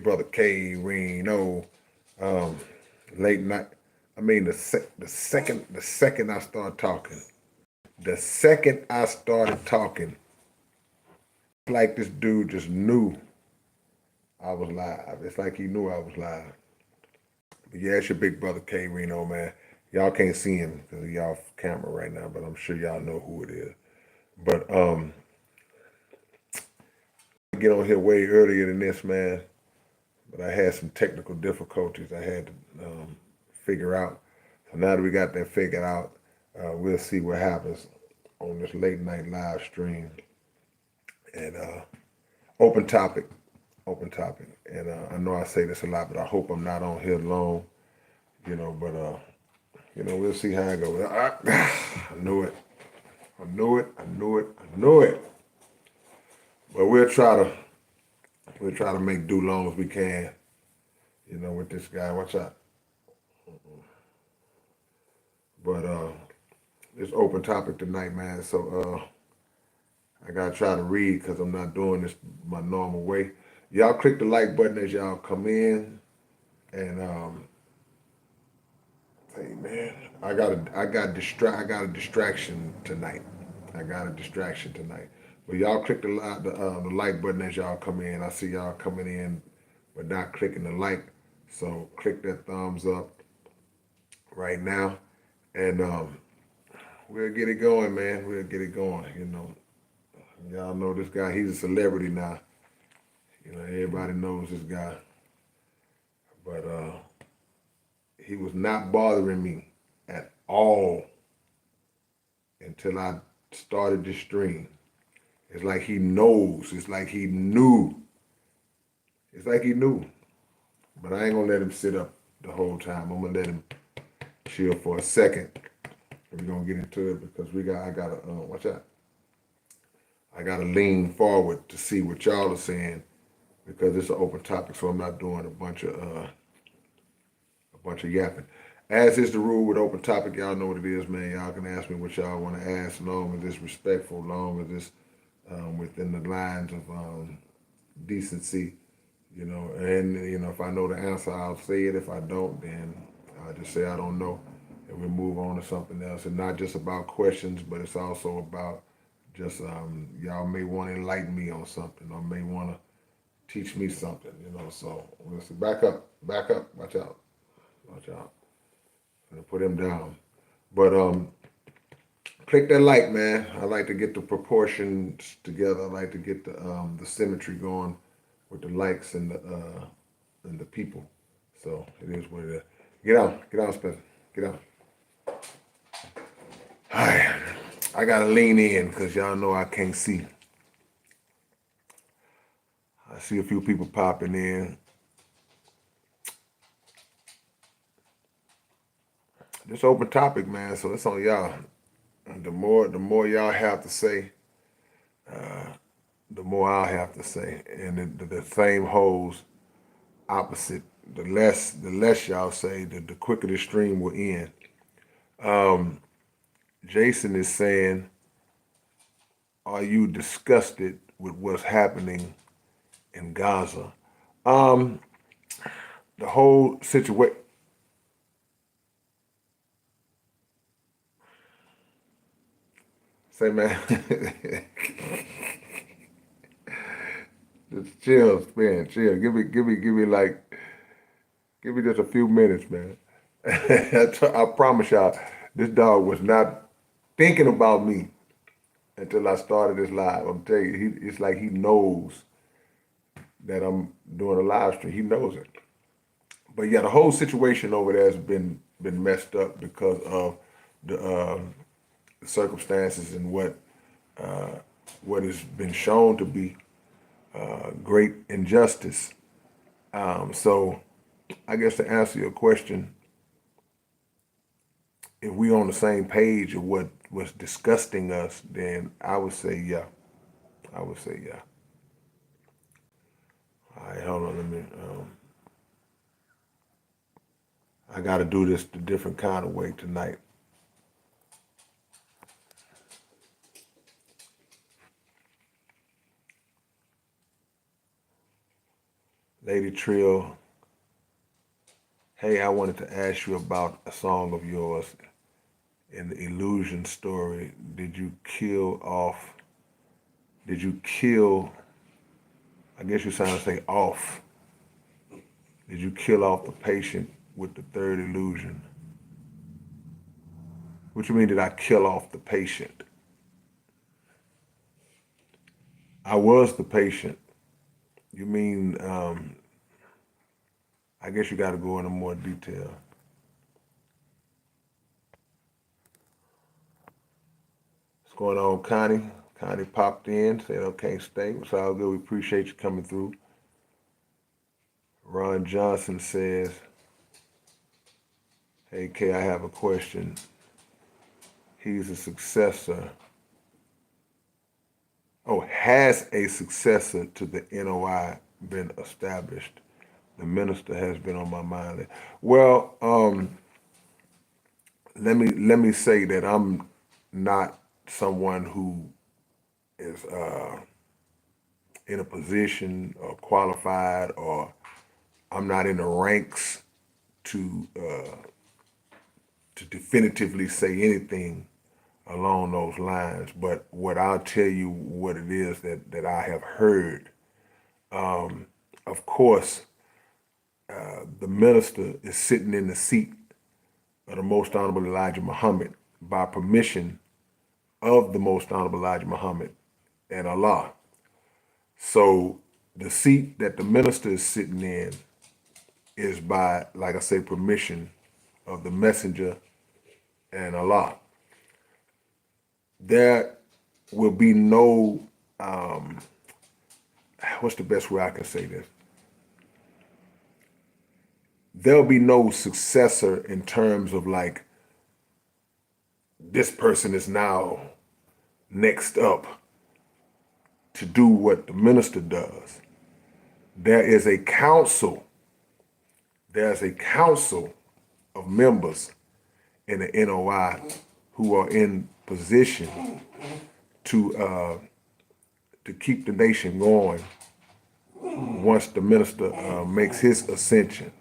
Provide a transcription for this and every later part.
Brother K-Rino, um, late night. I mean, the second I started talking, like this dude just knew I was live. It's like he knew I was live. But yeah, it's your big brother K-Rino, man. Y'all can't see him because y'all off camera right now, but I'm sure y'all know who it is. But get on here way earlier than this, man. But I had some technical difficulties I had to figure out. So now that we got that figured out, we'll see what happens on this late night live stream. And open topic, open topic. And I know I say this a lot, but I hope I'm not on here long, But we'll see how it goes. I knew it. I knew it. I knew it. I knew it. But we'll try to make do long as we can, with this guy. Watch out. But it's open topic tonight, man. So I gotta try to read because I'm not doing this my normal way. Y'all click the like button as y'all come in, and hey man, I got a distraction tonight. I got a distraction tonight. But y'all click the like button as y'all come in. I see y'all coming in, but not clicking the like. So click that thumbs up right now, and we'll get it going, man. We'll get it going. Y'all know this guy. He's a celebrity now. Everybody knows this guy. But he was not bothering me at all until I started this stream. It's like he knows. It's like he knew. It's like he knew. But I ain't gonna let him sit up the whole time. I'm gonna let him chill for a second. We're gonna get into it because I gotta watch out. I gotta lean forward to see what y'all are saying because it's an open topic, so I'm not doing a bunch of yapping. As is the rule with open topic, y'all know what it is, man. Y'all can ask me what y'all want to ask, long as it's respectful, long as it's within the lines of decency, And if I know the answer, I'll say it. If I don't, then I'll just say I don't know, and we'll move on to something else. And not just about questions, but it's also about just y'all may want to enlighten me on something, or may want to teach me something, So listen, back up, watch out, watch out. I'm gonna put him down, but click that like, man. I like to get the proportions together. I like to get the symmetry going with the likes and the people. So it is what it is. Get out, Spencer. Get out. All right, I gotta lean in because y'all know I can't see. I see a few people popping in. This open topic, man. So it's on y'all. The more y'all have to say, the more I'll have to say, and the same holds opposite. The less y'all say, the quicker the stream will end. Jason is saying, "Are you disgusted with what's happening in Gaza?" Um, the whole situation. Say, man, just chill, man, chill. Give me just a few minutes, man. I promise y'all, this dog was not thinking about me until I started this live. I'm telling you, it's like he knows that I'm doing a live stream. He knows it. But yeah, the whole situation over there has been messed up because of the circumstances and what has been shown to be great injustice. So I guess to answer your question, if we on the same page of what was disgusting us, then I would say yeah. I would say yeah. All right, hold on. Let me. I got to do this the different kind of way tonight. Lady Trill, hey, I wanted to ask you about a song of yours in the Illusion story. Did you kill, I guess you're trying to say off, did you kill off the patient with the third illusion? What you mean, did I kill off the patient? I was the patient. You mean, I guess you got to go into more detail. What's going on, Connie? Connie popped in, said, okay, stay. It's all good. We appreciate you coming through. Ron Johnson says, hey, Kay, I have a question. He's a successor. Oh, has a successor to the NOI been established? The minister has been on my mind. Well, let me say that I'm not someone who is in a position or qualified, or I'm not in the ranks to definitively say anything along those lines. But what I'll tell you what it is that I have heard. Of course, the minister is sitting in the seat of the Most Honorable Elijah Muhammad by permission of the Most Honorable Elijah Muhammad and Allah. So the seat that the minister is sitting in is by, like I say, permission of the messenger and Allah. There will be no, what's the best way I can say this? There'll be no successor in terms of like, this person is now next up to do what the minister does. There is a council. There's a council of members in the NOI who are in position to keep the nation going once the minister makes his ascension.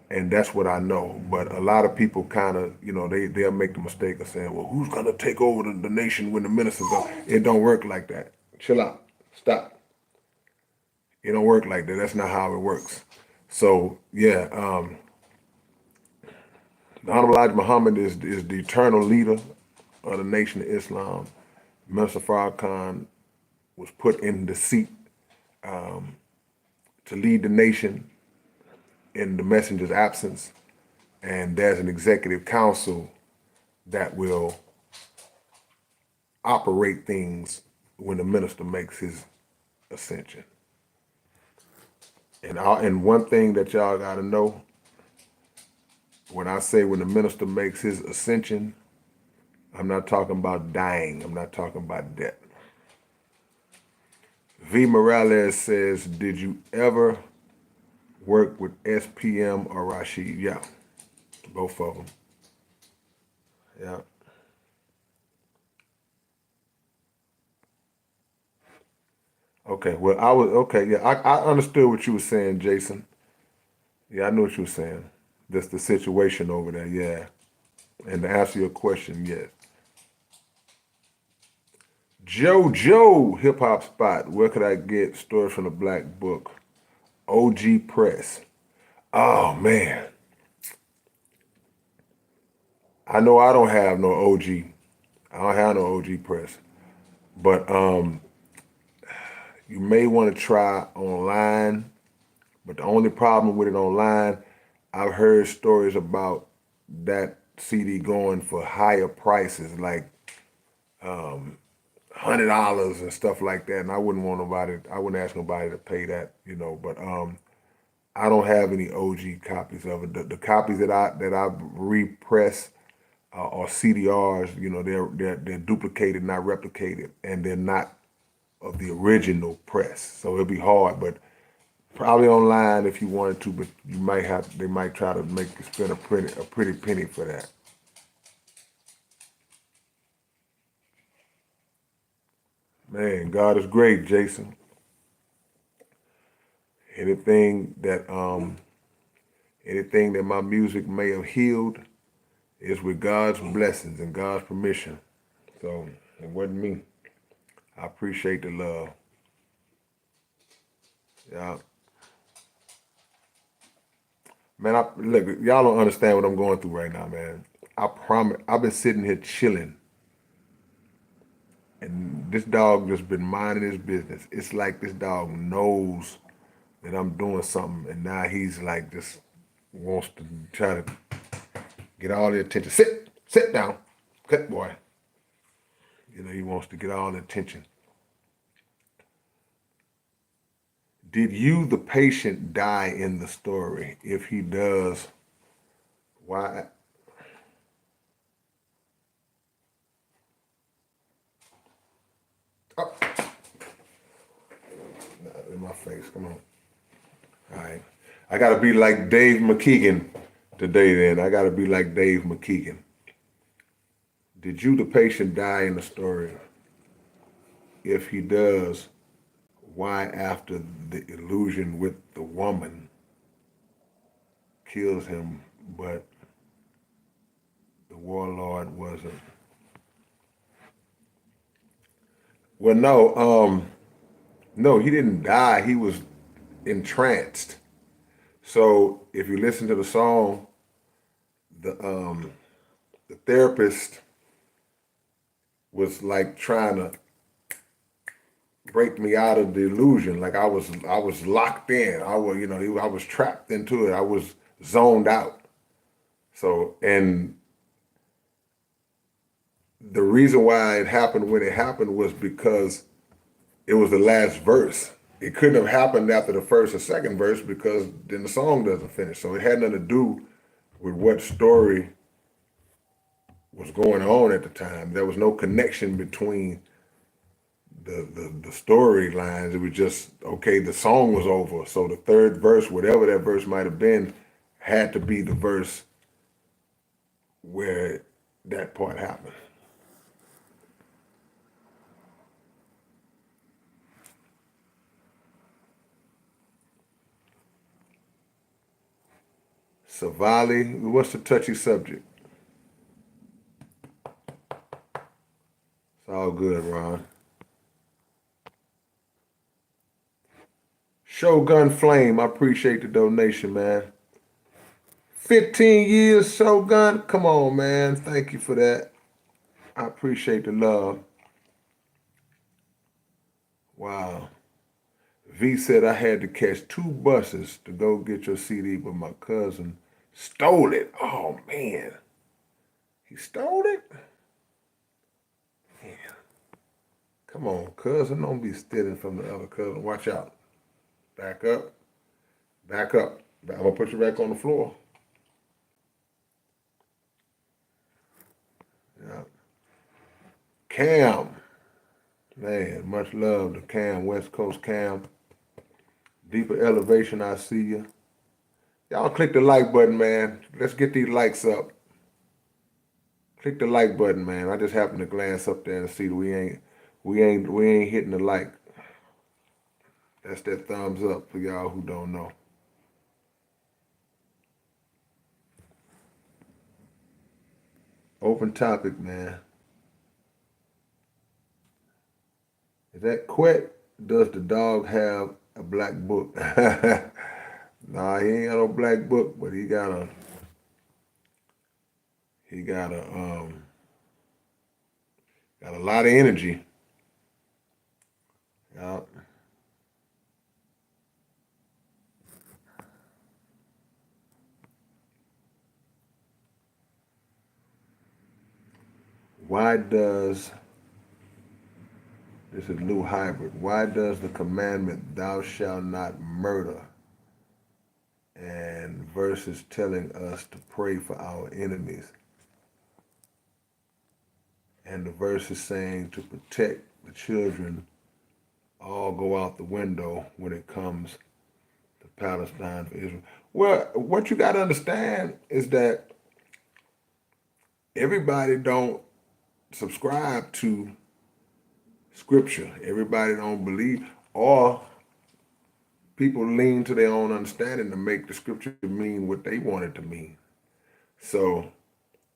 And that's what I know. But a lot of people kind of, they'll make the mistake of saying, well, who's going to take over the nation when the minister's gone? It don't work like that. Chill out. Stop. It don't work like that. That's not how it works. So, yeah, the Honorable Elijah Muhammad is the eternal leader of the Nation of Islam. Minister Farrakhan was put in the seat to lead the nation in the messenger's absence, and there's an executive council that will operate things when the minister makes his ascension. And one thing that y'all got to know, when I say when the minister makes his ascension, I'm not talking about dying. I'm not talking about death. V. Morales says, did you ever work with SPM or Rashid? Yeah, both of them. Yeah. Okay, well, yeah, I understood what you were saying, Jason. Yeah, I knew what you were saying. That's the situation over there, yeah. And to answer your question, yes. JoJo Hip Hop Spot, where could I get Stories from the Black Book? OG Press. Oh, man. I know I don't have no OG. I don't have no OG Press. But you may want to try online. But the only problem with it online, I've heard stories about that CD going for higher prices, like $100 and stuff like that. And I wouldn't ask nobody to pay that, But I don't have any OG copies of it. The copies that I repress are CDRs. They're duplicated, not replicated, and they're not of the original press. So it'll be hard, but probably online if you wanted to. But they might try to make you spend a pretty penny for that. Man, God is great, Jason. Anything that anything that my music may have healed is with God's blessings and God's permission. So it wasn't me. I appreciate the love. Yeah. Man, look, y'all don't understand what I'm going through right now, man. I promise, I've been sitting here chilling, and this dog just been minding his business. It's like this dog knows that I'm doing something, and now he's like just wants to try to get all the attention. Sit down, good boy. You know, he wants to get all the attention. Did you, the patient, die in the story? If he does, why? Oh, in my face. Come on. All right. I got to be like Dave McKeegan today then. I got to be like Dave McKeegan. Did you, the patient, die in the story? If he does, why after the illusion with the woman kills him, but the warlord wasn't? Well, no, he didn't die. He was entranced. So if you listen to the song, the therapist was like trying to break me out of the illusion. Like I was locked in. I was trapped into it. I was zoned out. So, and the reason why it happened when it happened was because it was the last verse. It couldn't have happened after the first or second verse because then the song doesn't finish. So it had nothing to do with what story was going on at the time. There was no connection between the storylines. It was just, okay, the song was over. So the third verse, whatever that verse might have been, had to be the verse where that part happened. Savali, what's the touchy subject? It's all good, Ron. Shogun Flame, I appreciate the donation, man. 15 years, Shogun. Come on, man. Thank you for that. I appreciate the love. Wow. V said I had to catch two buses to go get your CD, but my cousin stole it. Oh, man. He stole it? Man. Come on, cousin. Don't be stealing from the other cousin. Watch out. Back up. Back up. I'm going to put you back on the floor. Yeah. Cam. Man, much love to Cam, West Coast Cam. Deeper elevation, I see you. Y'all click the like button, man. Let's get these likes up. Click the like button, man. I just happened to glance up there and see that we ain't hitting the like. That's that thumbs up for y'all who don't know. Open topic, man. Is that Quet? Does the dog have a black book? Nah, he ain't got no black book, but got a lot of energy. Yeah. Why does This is Lou Hybrid. Why does the commandment "Thou shalt not murder" and verses telling us to pray for our enemies, and the verses saying to protect the children, all go out the window when it comes to Palestine for Israel? Well, what you got to understand is that everybody don't subscribe to scripture. Everybody don't believe, or people lean to their own understanding to make the scripture mean what they want it to mean. So,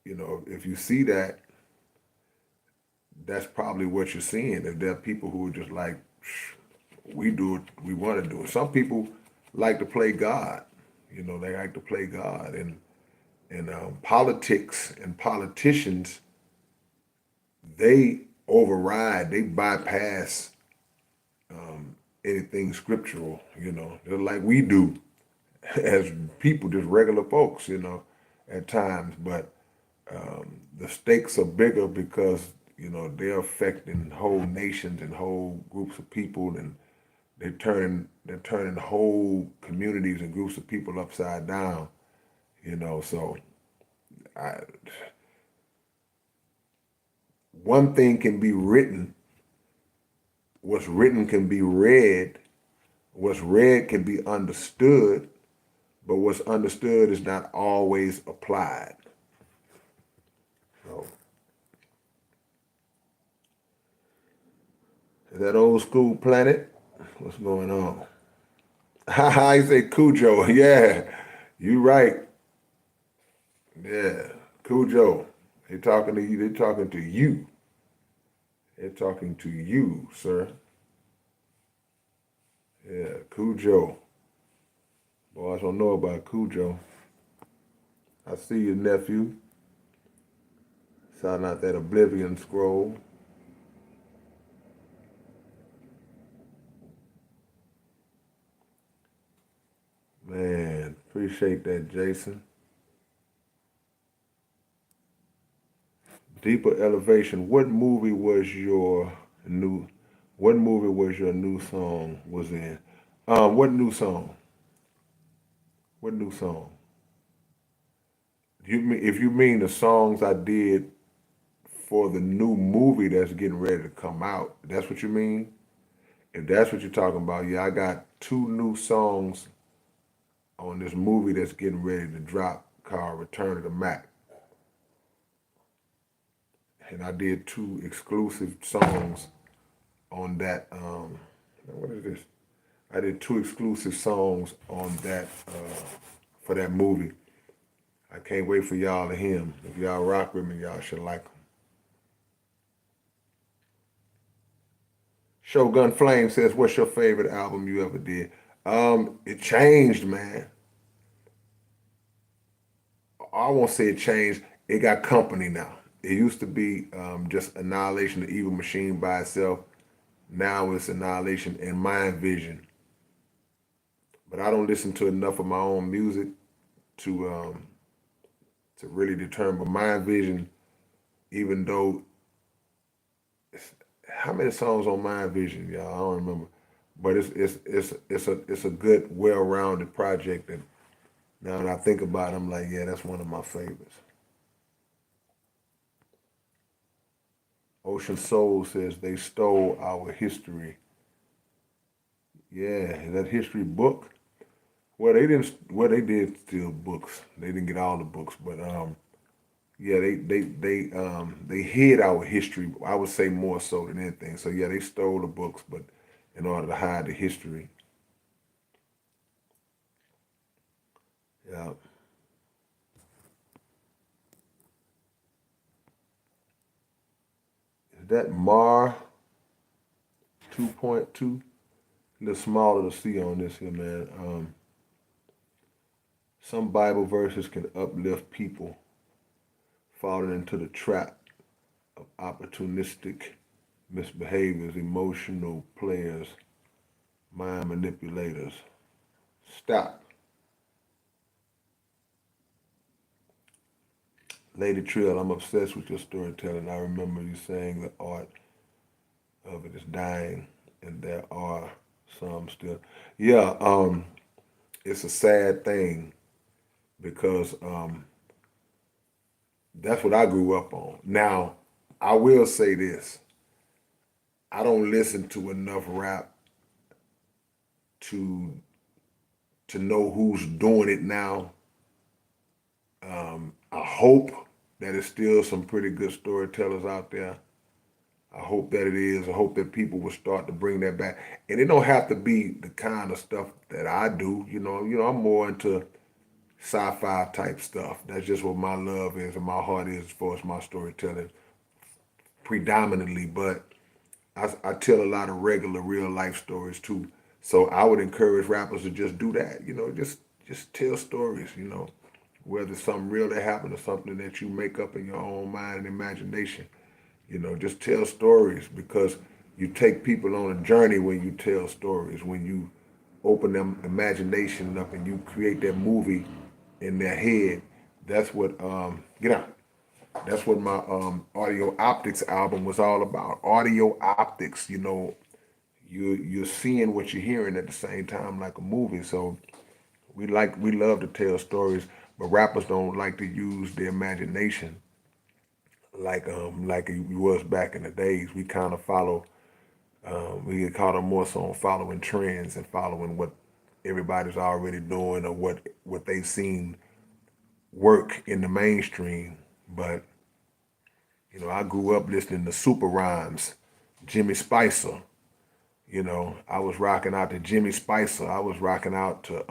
if you see that, that's probably what you're seeing. If there are people who are just like, we do it, we want to do it. Some people like to play God. They like to play God, and politics and politicians, they override, they bypass anything scriptural. They're like we do as people, just regular folks. At times, but the stakes are bigger because they're affecting whole nations and whole groups of people, and they're turning whole communities and groups of people upside down. So I, one thing can be written, what's written can be read, what's read can be understood, but what's understood is not always applied. So, is that old school Planet? What's going on? I say Cujo. Yeah, you right. Yeah, Cujo. They talking to you. They talking to you. They're talking to you, sir. Yeah, Cujo. Boys don't know about Cujo. I see your nephew. Sound out that Oblivion scroll. Man, appreciate that, Jason. Deeper Elevation. New? What movie was your new song was in? What new song? What new song? If you mean the songs I did for the new movie that's getting ready to come out, that's what you mean? If that's what you're talking about, yeah, I got two new songs on this movie that's getting ready to drop called Return of the Mac. And I did two exclusive songs on that. What is this? I did two exclusive songs on that for that movie. I can't wait for y'all to hear them. If y'all rock with me, y'all should like them. Shogun Flame says, "What's your favorite album you ever did?" It changed, man. I won't say it changed. It got company now. It used to be just Annihilation, the Evil Machine by itself. Now it's Annihilation and Mind Vision. But I don't listen to enough of my own music to really determine. But Mind Vision, even though how many songs on Mind Vision, y'all? I don't remember. But it's a good, well-rounded project. And now that I think about it, I'm like, yeah, that's one of my favorites. Ocean Soul says they stole our history. Yeah, that history book. Well, they didn't. Well, they did steal books. They didn't get all the books, but yeah, they hid our history. I would say more so than anything. So yeah, they stole the books, but in order to hide the history. Yeah. Is that Mar 2.2? A little smaller to see on this here, man. Some Bible verses can uplift people falling into the trap of opportunistic misbehaviors, emotional players, mind manipulators. Stop. Lady Trill, I'm obsessed with your storytelling. I remember you saying the art of it is dying, and there are some still. Yeah, it's a sad thing because that's what I grew up on. Now, I will say this. I don't listen to enough rap to know who's doing it now. I hope that there's still some pretty good storytellers out there. I hope that it is. I hope that people will start to bring that back. And it don't have to be the kind of stuff that I do. I'm more into sci-fi type stuff. That's just what my love is and my heart is as far as my storytelling predominantly. But I tell a lot of regular real life stories too. So I would encourage rappers to just do that. Just tell stories. Whether it's something real that happened or something that you make up in your own mind and imagination. Just tell stories because you take people on a journey when you tell stories. When you open them imagination up and you create that movie in their head. That's what get out. That's what my audio optics album was all about. Audio optics. You're seeing what you're hearing at the same time like a movie. So we love to tell stories, but rappers don't like to use their imagination like it was back in the days. We kind of follow. We get caught up more so on following trends and following what everybody's already doing or what they've seen work in the mainstream. But I grew up listening to Super Rhymes, Jimmy Spicer. I was rocking out to Jimmy Spicer. I was rocking out to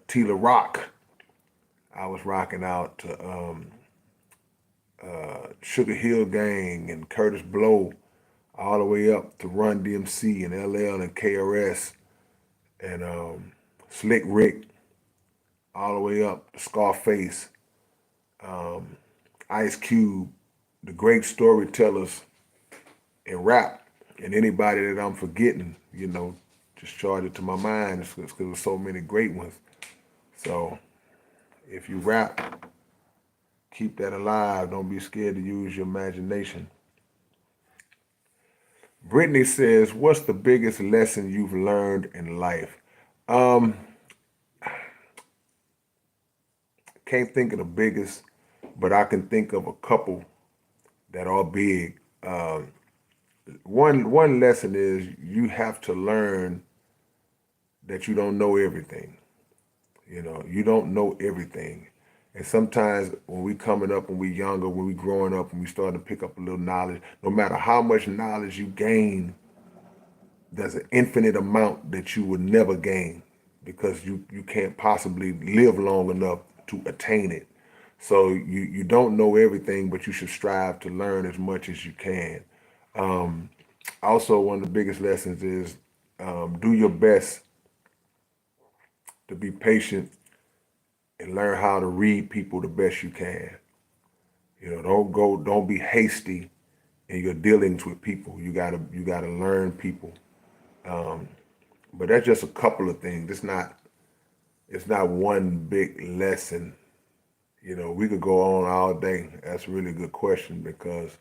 Tila Rock. I was rocking out to Sugar Hill Gang and Curtis Blow, all the way up to Run DMC and LL and KRS and Slick Rick, all the way up to Scarface, Ice Cube, the great storytellers in rap, and anybody that I'm forgetting, just charge it to my mind because there's so many great ones. So if you rap, keep that alive. Don't be scared to use your imagination. Brittany says, "What's the biggest lesson you've learned in life?" Um, can't think of the biggest, but I can think of a couple that are big. One lesson is you have to learn that you don't know everything. You don't know everything. And sometimes when we coming up, when we younger, when we growing up, and we start to pick up a little knowledge, no matter how much knowledge you gain, there's an infinite amount that you will never gain because you can't possibly live long enough to attain it. So you don't know everything, but you should strive to learn as much as you can. Um, Also, one of the biggest lessons is do your best to be patient and learn how to read people the best you can. Don't be hasty in your dealings with people. You gotta learn people. Um, but that's just a couple of things. It's not one big lesson. We could go on all day. That's a really good question because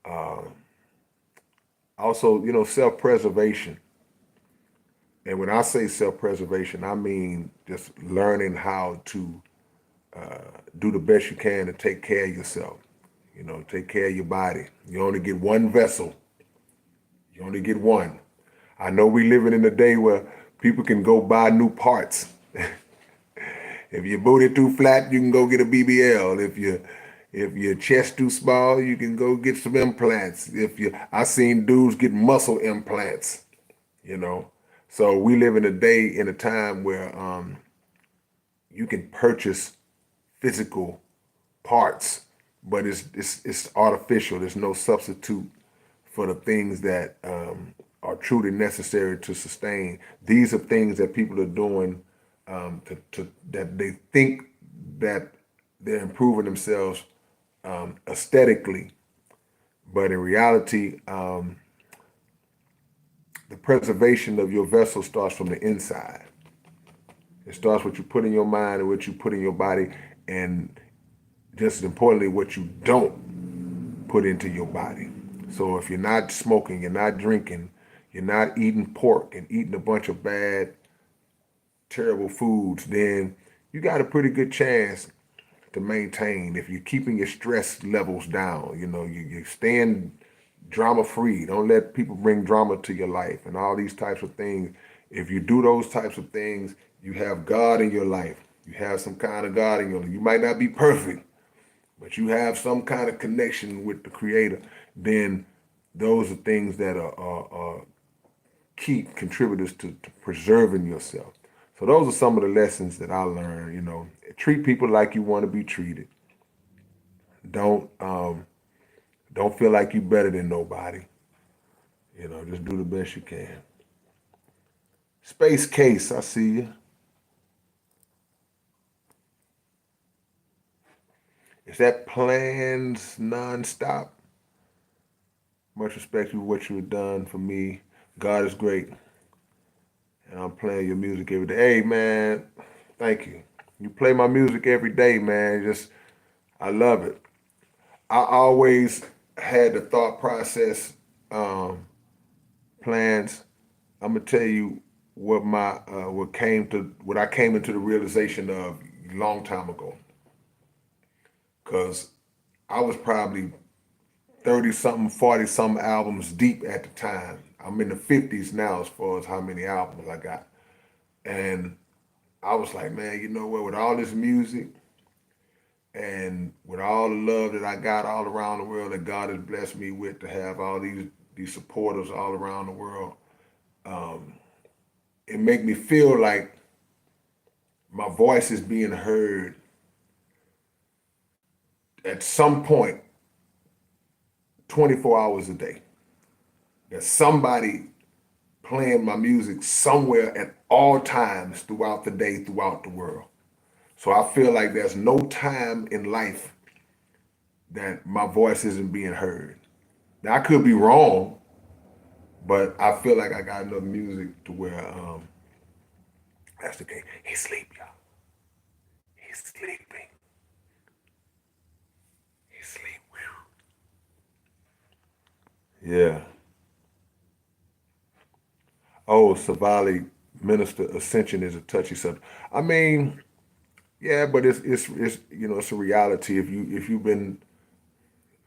uh, also, self-preservation. And when I say self-preservation, I mean just learning how to do the best you can to take care of yourself. Take care of your body. You only get one vessel. You only get one. I know we living in a day where people can go buy new parts. If your booty too flat, you can go get a BBL. If your chest too small, you can go get some implants. I seen dudes get muscle implants. You know, so we live in a day in a time where you can purchase physical parts, but it's artificial. There's no substitute for the things that are truly necessary to sustain. These are things that people are doing that they think that they're improving themselves aesthetically, but in reality, the preservation of your vessel starts from the inside. It starts with what you put in your mind and what you put in your body, and just as importantly, what you don't put into your body. So if you're not smoking, you're not drinking, you're not eating pork and eating a bunch of bad, terrible foods, then you got a pretty good chance to maintain. If you're keeping your stress levels down, you're staying drama free. Don't let people bring drama to your life and all these types of things. If you do those types of things, you have God in your life. You have some kind of God in your life. You might not be perfect, but you have some kind of connection with the Creator. then those are things that are key contributors to preserving yourself. So those are some of the lessons that I learned. Treat people like you want to be treated. Don't feel like you better than nobody. Just do the best you can. Space Case, I see you. Is that plans nonstop? Much respect to what you've done for me. God is great. And I'm playing your music every day. Hey man, thank you. You play my music every day, man. Just I love it. I always had the thought process, plans. I'm gonna tell you what I came into the realization of a long time ago. Cause I was probably 30 something, 40 something albums deep at the time. I'm in the 50s now as far as how many albums I got. And I was like, man, you know what, with all this music and with all the love that I got all around the world that God has blessed me with to have all these supporters all around the world, it make me feel like my voice is being heard at some point 24 hours a day. There's somebody playing my music somewhere at all times throughout the day, throughout the world. So I feel like there's no time in life that my voice isn't being heard. Now I could be wrong, but I feel like I got enough music to where that's the case. He's asleep, y'all. He's sleeping. He's asleep. Yeah. Oh, Savali, Minister Ascension is a touchy subject. I mean, yeah, but it's it's a reality. If you've been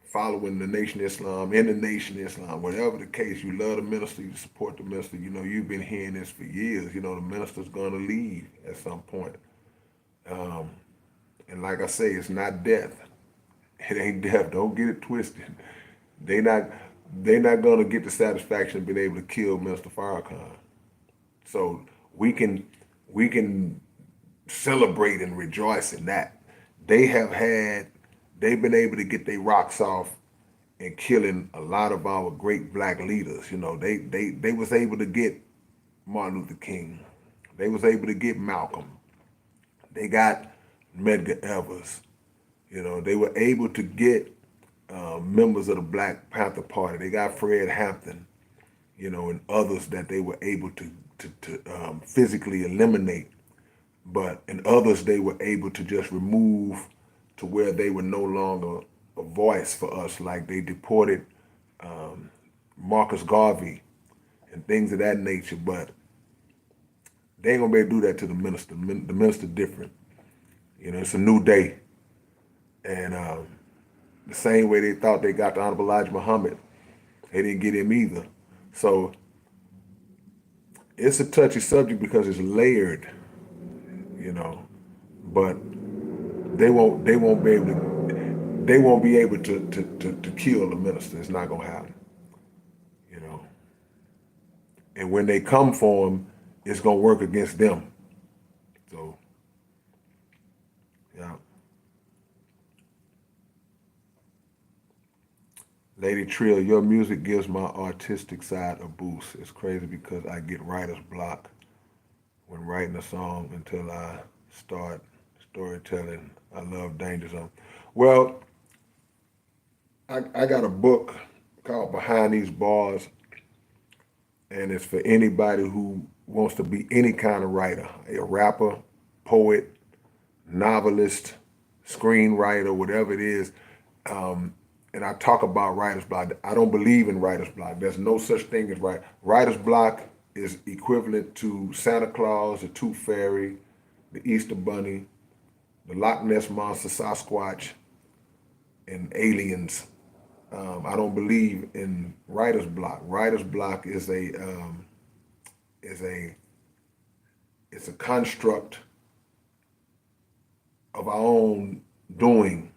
following the Nation of Islam, in the Nation of Islam, whatever the case, you love the minister, you support the minister. You've been hearing this for years. The minister's gonna leave at some point. Um, and like I say, it's not death. It ain't death. Don't get it twisted. They not they not gonna get the satisfaction of being able to kill Minister Farrakhan. So we can we can celebrate and rejoice in that. They have had they've been able to get their rocks off and killing a lot of our great black leaders. They was able to get Martin Luther King. They was able to get Malcolm. They got Medgar Evers. They were able to get members of the Black Panther Party. They got Fred Hampton, and others that they were able to physically eliminate. But in others, they were able to just remove to where they were no longer a voice for us. Like they deported Marcus Garvey and things of that nature. But they ain't gonna be able to do that to the minister. The minister different. It's a new day, and the same way they thought they got the Honorable Elijah Muhammad, they didn't get him either. So it's a touchy subject because it's layered, you know. But they won't be able to kill the minister. It's not gonna happen, you know. And when they come for him, it's gonna work against them. So yeah. Lady Trill, your music gives my artistic side a boost. It's crazy because I get writer's block when writing a song until I start storytelling. I love Danger Zone. Well, I got a book called Behind These Bars, and it's for anybody who wants to be any kind of writer, a rapper, poet, novelist, screenwriter, whatever it is. And I talk about writer's block. I don't believe in writer's block. There's no such thing as writer's block is equivalent to Santa Claus, the Tooth Fairy, the Easter Bunny, the Loch Ness Monster, Sasquatch, and aliens. I don't believe in writer's block. Writer's block is a it's a construct of our own doing,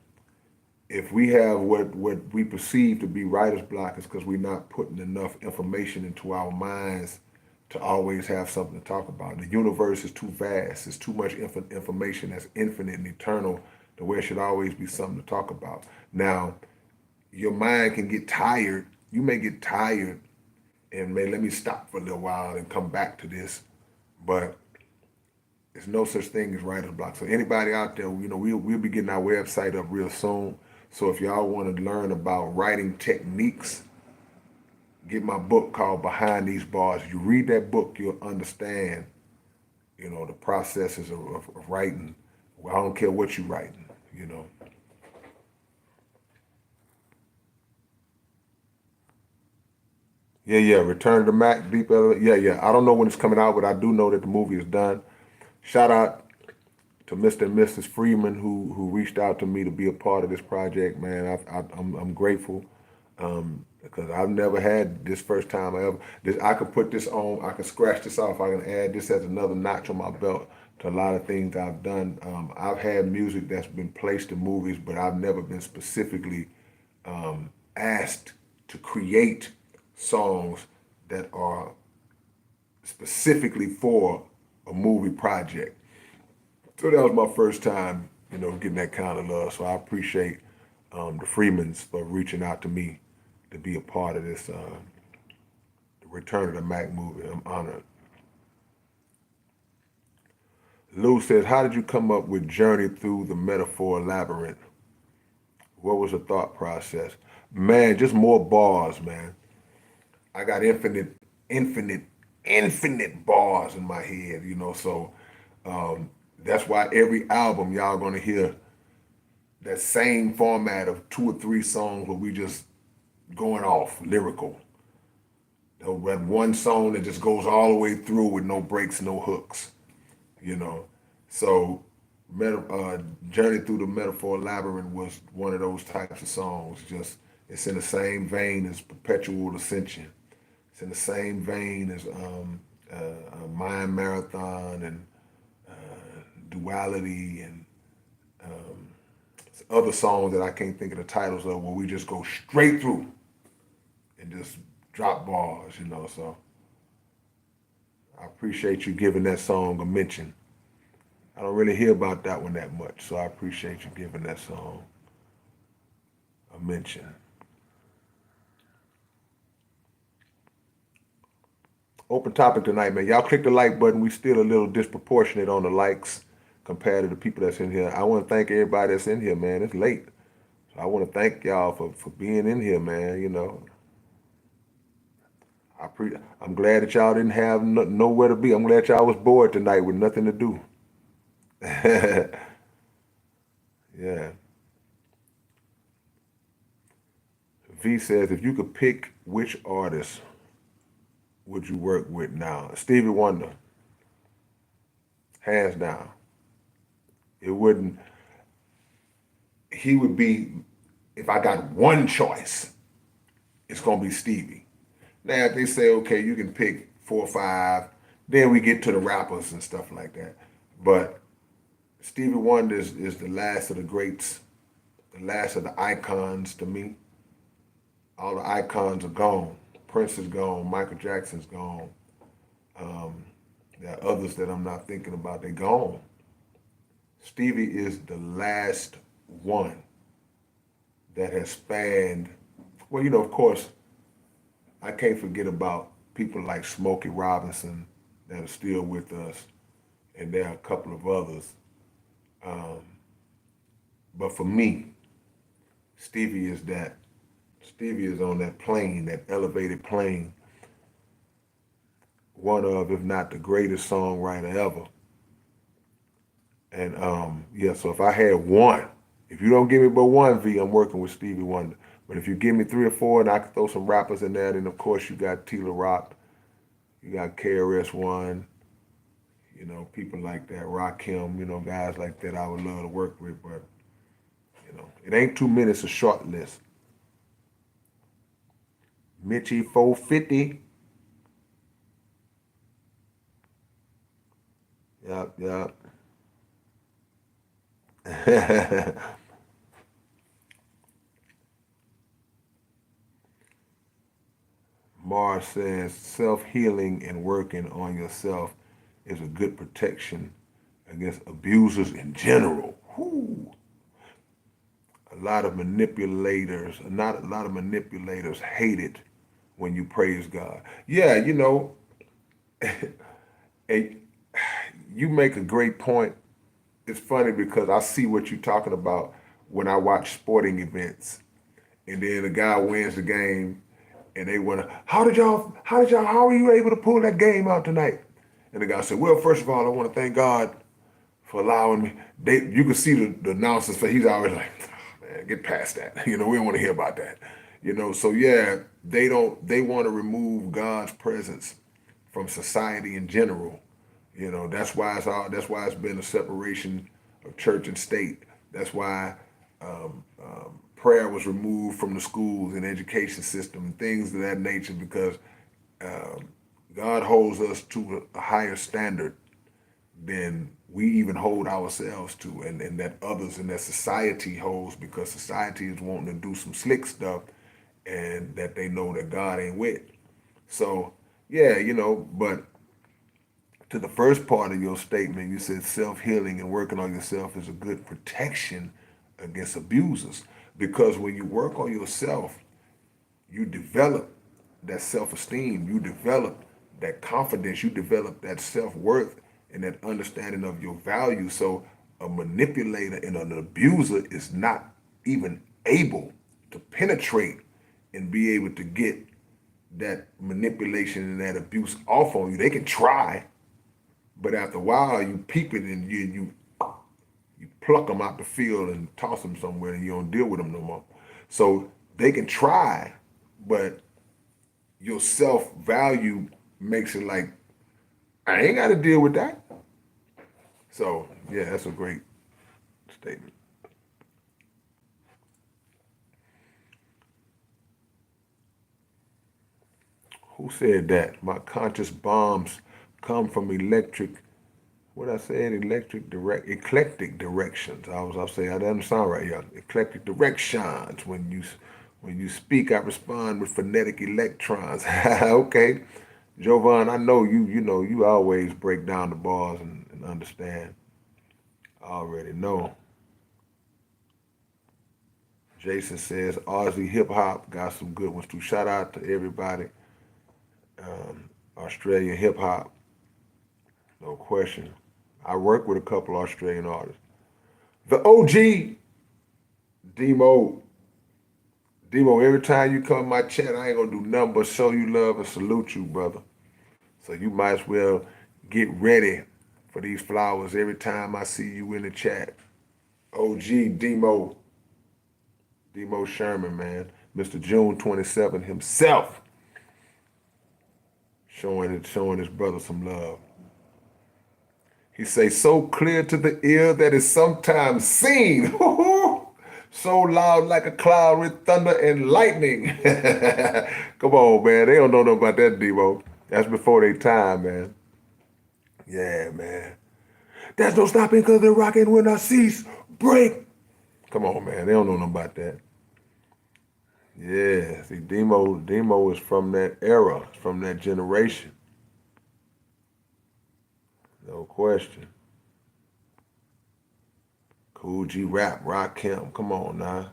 if we have what we perceive to be writer's block, it's because we're not putting enough information into our minds to always have something to talk about. The universe is too vast. It's too much information that's infinite and eternal to where it should always be something to talk about. Now, your mind can get tired. You may get tired and may let me stop for a little while and come back to this. But there's no such thing as writer's block. So anybody out there, we'll be getting our website up real soon. So if y'all want to learn about writing techniques, get my book called Behind These Bars. If you read that book, you'll understand, the processes of writing. Well, I don't care what you're writing. Yeah, yeah. Return to Mac, Deep Elevate. Yeah, yeah. I don't know when it's coming out, but I do know that the movie is done. Shout out to Mr. and Mrs. Freeman who reached out to me to be a part of this project, man. I'm grateful because I've never had this first time I ever. I could put this on. I can scratch this off. I can add this as another notch on my belt to a lot of things I've done. I've had music that's been placed in movies, but I've never been specifically asked to create songs that are specifically for a movie project. So that was my first time, getting that kind of love. So I appreciate the Freemans for reaching out to me to be a part of this, the Return of the Mac movie. I'm honored. Lou says, how did you come up with Journey Through the Metaphor Labyrinth? What was the thought process? Man, just more bars, man. I got infinite, infinite bars in my head. So that's why every album y'all gonna hear that same format of 2 or 3 songs where we just going off lyrical. That one song that just goes all the way through with no breaks, no hooks. You know, so Journey Through the Metaphor Labyrinth was one of those types of songs. Just it's in the same vein as Perpetual Ascension. It's in the same vein as Mind Marathon and Duality and other songs that I can't think of the titles of, where we just go straight through and just drop bars. So I appreciate you giving that song a mention. I don't really hear about that one that much, so I appreciate you giving that song a mention. Open topic tonight, man. Y'all click the like button. We still a little disproportionate on the likes compared to the people that's in here. I want to thank everybody that's in here, man. It's late. So I want to thank y'all for being in here, man. I'm glad that y'all didn't have nowhere to be. I'm glad y'all was bored tonight with nothing to do. Yeah. V says, if you could pick which artist would you work with now? Stevie Wonder, hands down. It wouldn't. He would be. If I got one choice, it's gonna be Stevie. Now, if they say, okay, you can pick 4 or 5, then we get to the rappers and stuff like that. But Stevie Wonder is the last of the greats, the last of the icons to me. All the icons are gone. Prince is gone. Michael Jackson's gone. Um, there are others that I'm not thinking about. They're gone. Stevie is the last one that has spanned. Well, of course, I can't forget about people like Smokey Robinson that are still with us, and there are a couple of others. Um, but for me, Stevie is that. Stevie is on that plane, that elevated plane, one of, if not the greatest songwriter ever. And yeah, so if I had one, if you don't give me but one V, I'm working with Stevie Wonder. But if you give me 3 or 4 and I can throw some rappers in there, then of course you got Tila Rock, you got KRS-One, people like that, Rakim, guys like that I would love to work with. But, it ain't 2 minutes, a short list. Mitchie 450. Yep, yep. Mars says self-healing and working on yourself is a good protection against abusers in general. Whew. Not a lot of manipulators hate it when you praise God. Yeah, and you make a great point. It's funny because I see what you're talking about when I watch sporting events, and then the guy wins the game, and they want to, how are you able to pull that game out tonight? And the guy said, well, first of all, I want to thank God for allowing me. You can see the announcers, he's always like, oh, man, get past that. We don't want to hear about that. So yeah, they want to remove God's presence from society in general. That's why it's been a separation of church and state. That's why prayer was removed from the schools and education system and things of that nature, because um, God holds us to a higher standard than we even hold ourselves to, and that others in that society holds, because society is wanting to do some slick stuff and that they know that God ain't with. So yeah, but to the first part of your statement, you said self-healing and working on yourself is a good protection against abusers, because when you work on yourself, you develop that self-esteem, you develop that confidence, you develop that self-worth and that understanding of your value. So a manipulator and an abuser is not even able to penetrate and be able to get that manipulation and that abuse off on you. They can try, but after a while you peep it and you pluck them out the field and toss them somewhere, and you don't deal with them no more. So they can try, but your self value makes it like, I ain't got to deal with that. So yeah, that's a great statement. Who said that? My conscious bombs come from what I said, eclectic directions. I was saying, that doesn't sound right, yeah. Eclectic directions. When you speak, I respond with phonetic electrons. Okay. Jovan, I know you always break down the bars and understand. I already know. Jason says Aussie hip hop got some good ones too. Shout out to everybody. Australian hip hop, no question. I work with a couple Australian artists. The OG, Demo. Demo, every time you come in my chat, I ain't gonna do nothing but show you love and salute you, brother. So you might as well get ready for these flowers every time I see you in the chat. OG Demo, Demo Sherman, man. Mr. June 27 himself, showing his brother some love. He say, so clear to the ear that is sometimes seen. So loud like a cloud with thunder and lightning. Come on, man. They don't know nothing about that, Demo. That's before their time, man. Yeah, man. There's no stopping because they're rocking when I cease. Break. Come on, man. They don't know nothing about that. Yeah. See, Demo is from that era, from that generation. No question. Cool G Rap, Rock Him. Come on now.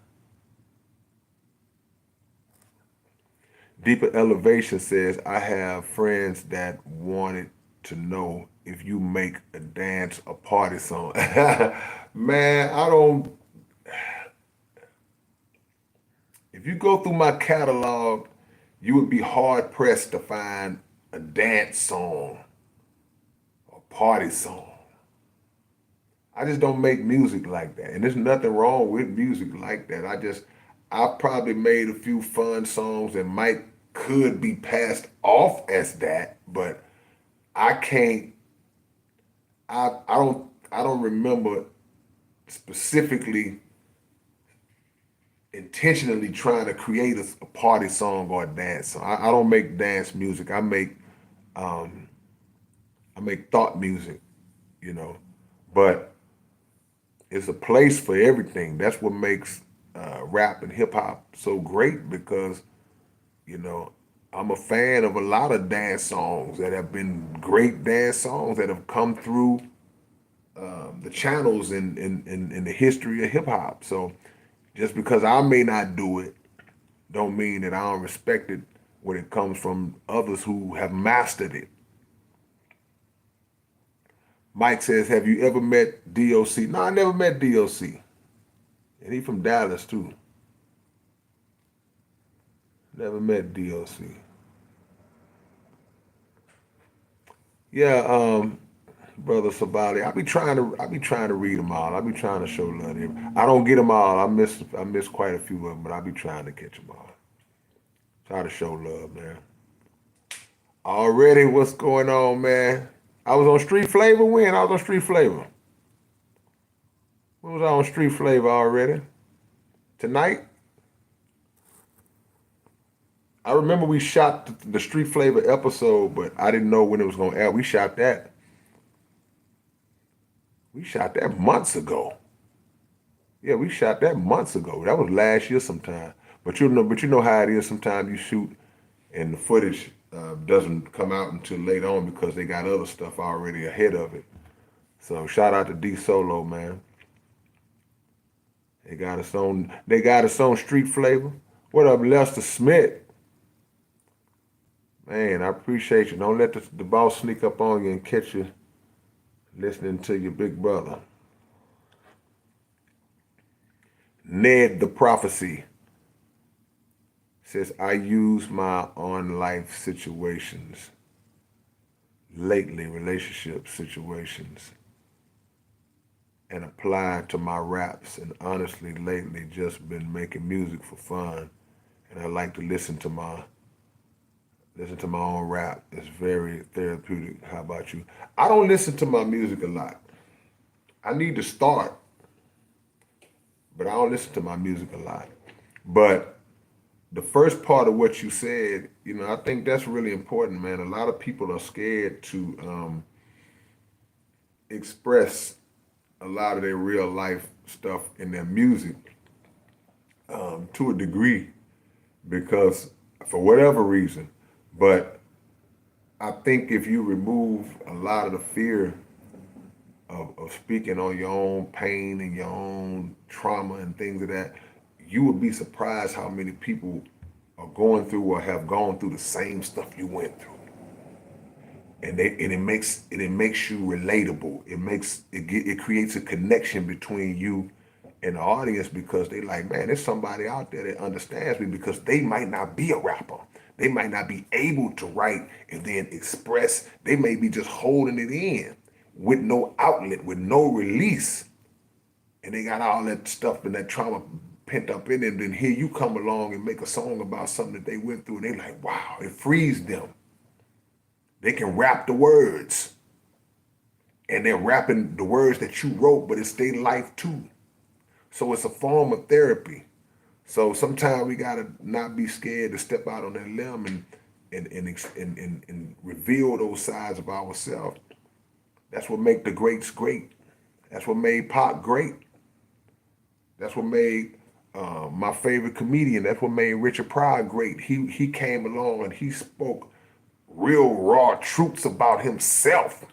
Deeper Elevation says, I have friends that wanted to know if you make a dance a party song. Man, I don't. If you go through my catalog, you would be hard pressed to find a dance song, a party song. I just don't make music like that. And there's nothing wrong with music like that. I probably made a few fun songs that could be passed off as that, but I can't, I don't remember specifically intentionally trying to create a party song or a dance song. I don't make dance music. Um, I make thought music, you know. But it's a place for everything. That's what makes rap and hip hop so great, because you know I'm a fan of a lot of dance songs that have been great dance songs that have come through the channels in the history of hip hop. So just because I may not do it, don't mean that I don't respect it when it comes from others who have mastered it. Mike says, "Have you ever met DOC?" No, I never met DOC, and he from Dallas too. Never met DOC. Yeah, brother Sabali. I be trying to read them all. I be trying to show love to them. I don't get them all. I miss quite a few of them, but I be trying to catch them all. Try to show love, man. Already, what's going on, man? I was on Street Flavor when I was on Street Flavor. When was I on Street Flavor already? Tonight? I remember we shot the Street Flavor episode, but I didn't know when it was gonna air. We shot that. We shot that months ago. Yeah, we shot that months ago. That was last year sometime. But you know how it is. Sometimes you shoot and the footage doesn't come out until later on because they got other stuff already ahead of it. So shout out to D Solo, man. They got us on. They got us on Street Flavor. What up, Lester Smith? Man, I appreciate you. Don't let the boss sneak up on you and catch you listening to your big brother. Ned the Prophecy says, I use my on life situations, lately relationship situations, and apply to my raps. And honestly, lately, just been making music for fun. And I like to listen to my own rap. It's very therapeutic. How about you? I don't listen to my music a lot. I need to start, but I don't listen to my music a lot. But the first part of what you said, I think that's really important, man. A lot of people are scared to express a lot of their real life stuff in their music to a degree because for whatever reason. But I think if you remove a lot of the fear of speaking on your own pain and your own trauma and things of that, you would be surprised how many people are going through or have gone through the same stuff you went through. And it makes you relatable. It creates a connection between you and the audience because they like, man, there's somebody out there that understands me because they might not be a rapper. They might not be able to write and then express. They may be just holding it in with no outlet, with no release. And they got all that stuff and that trauma pent up in them. Then here you come along and make a song about something that they went through. And they like, wow, it frees them. They can rap the words. And they're rapping the words that you wrote, but it's their life too. So it's a form of therapy. So sometimes we gotta not be scared to step out on that limb and reveal those sides of ourselves. That's what make the greats great. That's what made Pop great. That's what made my favorite comedian. That's what made Richard Pryor great. He came along and he spoke real raw truths about himself.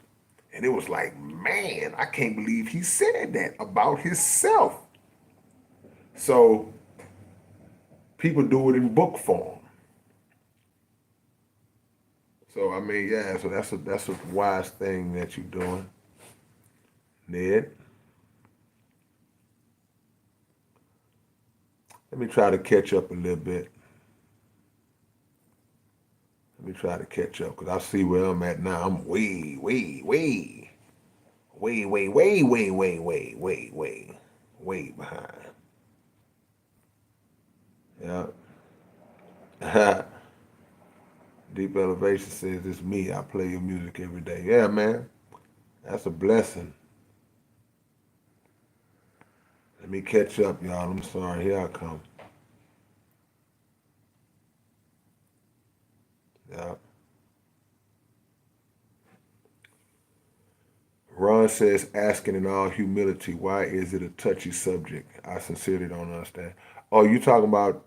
And it was like, man, I can't believe he said that about himself. So people do it in book form. So I mean, yeah. So that's a wise thing that you're doing, Ned. Let me try to catch up a little bit. Let me try to catch up because I see where I'm at now. I'm way, way, way, way, way, way, way, way, way, way, way, way behind. Yeah. Deep Elevation says it's me. I play your music every day. Yeah, man. That's a blessing. Let me catch up, y'all. I'm sorry. Here I come. Yeah. Ron says, asking in all humility, why is it a touchy subject? I sincerely don't understand. Oh, you talking about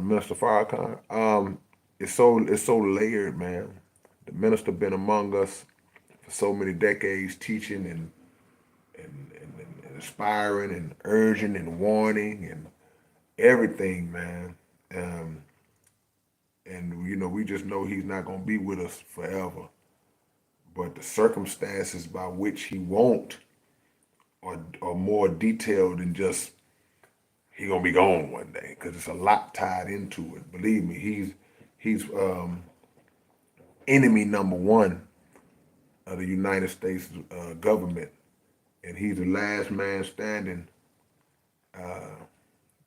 Minister Farrakhan? it's so layered, man. The minister been among us for so many decades, teaching and inspiring and urging and warning and everything, man. Um, and we just know he's not gonna be with us forever. But the circumstances by which he won't are more detailed than just he gonna be gone one day, because it's a lot tied into it. Believe me, he's enemy number one of the United States government, and he's the last man standing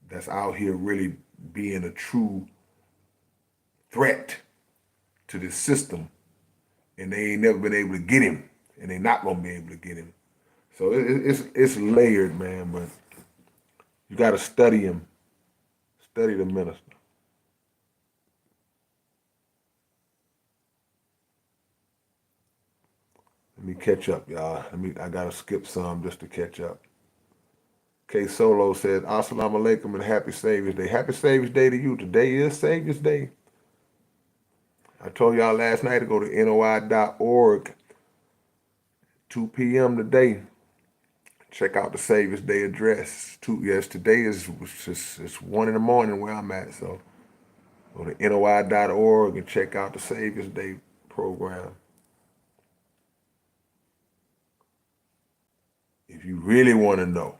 that's out here really being a true threat to this system, and they ain't never been able to get him, and they not gonna be able to get him. So it's layered, man. But you got to study him, study the minister. Let me catch up, y'all. I gotta skip some just to catch up. K Solo says, Assalamu alaikum and happy Savior's Day. Happy Savior's Day to you. Today is Savior's Day. I told y'all last night to go to NOI.org, 2 p.m. today. Check out the Savior's Day address. Yes, today is it's 1 in the morning where I'm at. So go to NOI.org and check out the Savior's Day program. If you really want to know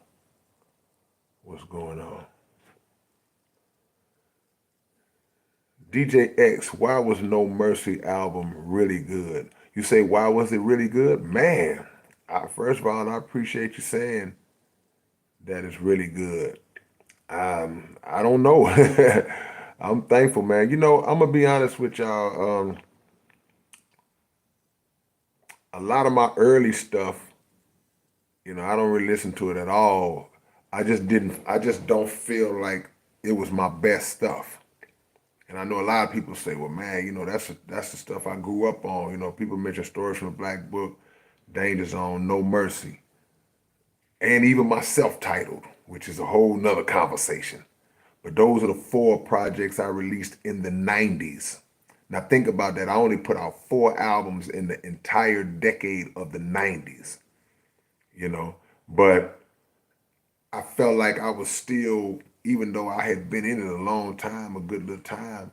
what's going on. DJ X, why was No Mercy album really good? You say, why was it really good? Man, first of all, I appreciate you saying that it's really good. I don't know. I'm thankful, man. I'm gonna be honest with y'all. A lot of my early stuff, I don't really listen to it at all. I just don't feel like it was my best stuff. And I know a lot of people say, well, man, that's the stuff I grew up on. People mention Stories from the Black Book, Danger Zone, No Mercy, and even my self-titled, which is a whole nother conversation. But those are the 4 projects I released in the 90s. Now think about that. I only put out 4 albums in the entire decade of the 90s, But I felt like I was still, even though I had been in it a long time, a good little time,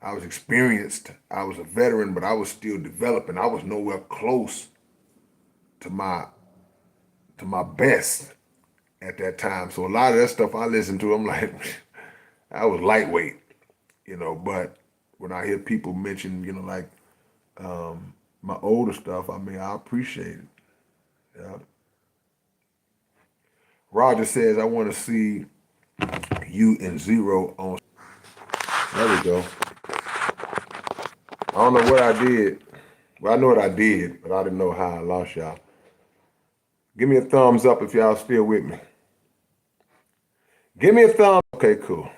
I was experienced. I was a veteran, but I was still developing. I was nowhere close to my best at that time. So a lot of that stuff I listened to, I'm like, I was lightweight, But when I hear people mention, like my older stuff, I mean, I appreciate it. Yeah. Roger says, I want to see you and Zero on. There we go. I don't know what I did. Well, I know what I did, but I didn't know how I lost y'all. Give me a thumbs up if y'all still with me. Give me a thumb. Okay, cool.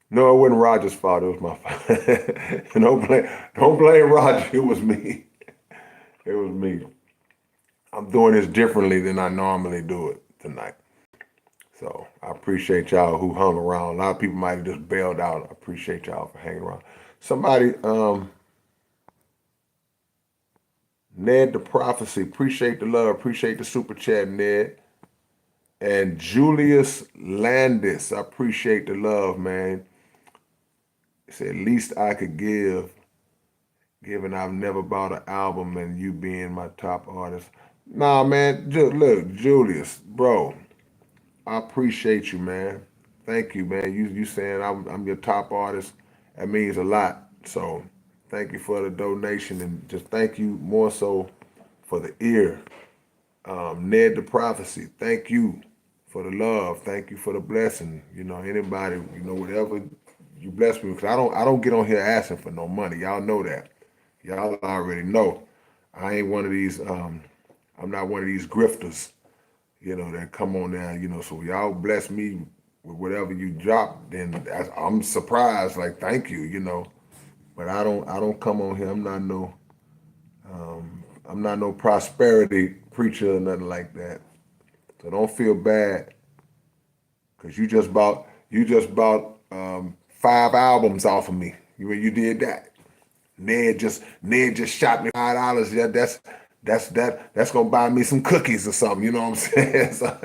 No, it wasn't Roger's fault. It was my fault. Don't blame Roger. It was me. It was me. I'm doing this differently than I normally do it tonight. So I appreciate y'all who hung around. A lot of people might have just bailed out. I appreciate y'all for hanging around. Somebody, Ned the Prophecy, appreciate the love, appreciate the super chat, Ned. And Julius Landis, I appreciate the love, man. He said, least I could give, given I've never bought an album and you being my top artist. Nah, man, look, Julius, bro, I appreciate you, man. Thank you, man. You saying I'm your top artist, that means a lot. So thank you for the donation, and just thank you more so for the ear. Ned the Prophecy, thank you for the love. Thank you for the blessing. Anybody, whatever you bless me, because I don't get on here asking for no money. Y'all know that. Y'all already know. I ain't one of these. I'm not one of these grifters. That come on there. So y'all bless me with whatever you drop. Then I'm surprised. Like thank you. But I don't come on here. I'm not no prosperity preacher or nothing like that. So don't feel bad, because you just bought 5 albums off of me. You did that. Ned just shot me $5. Yeah, that's gonna buy me some cookies or something. You know what I'm saying? So,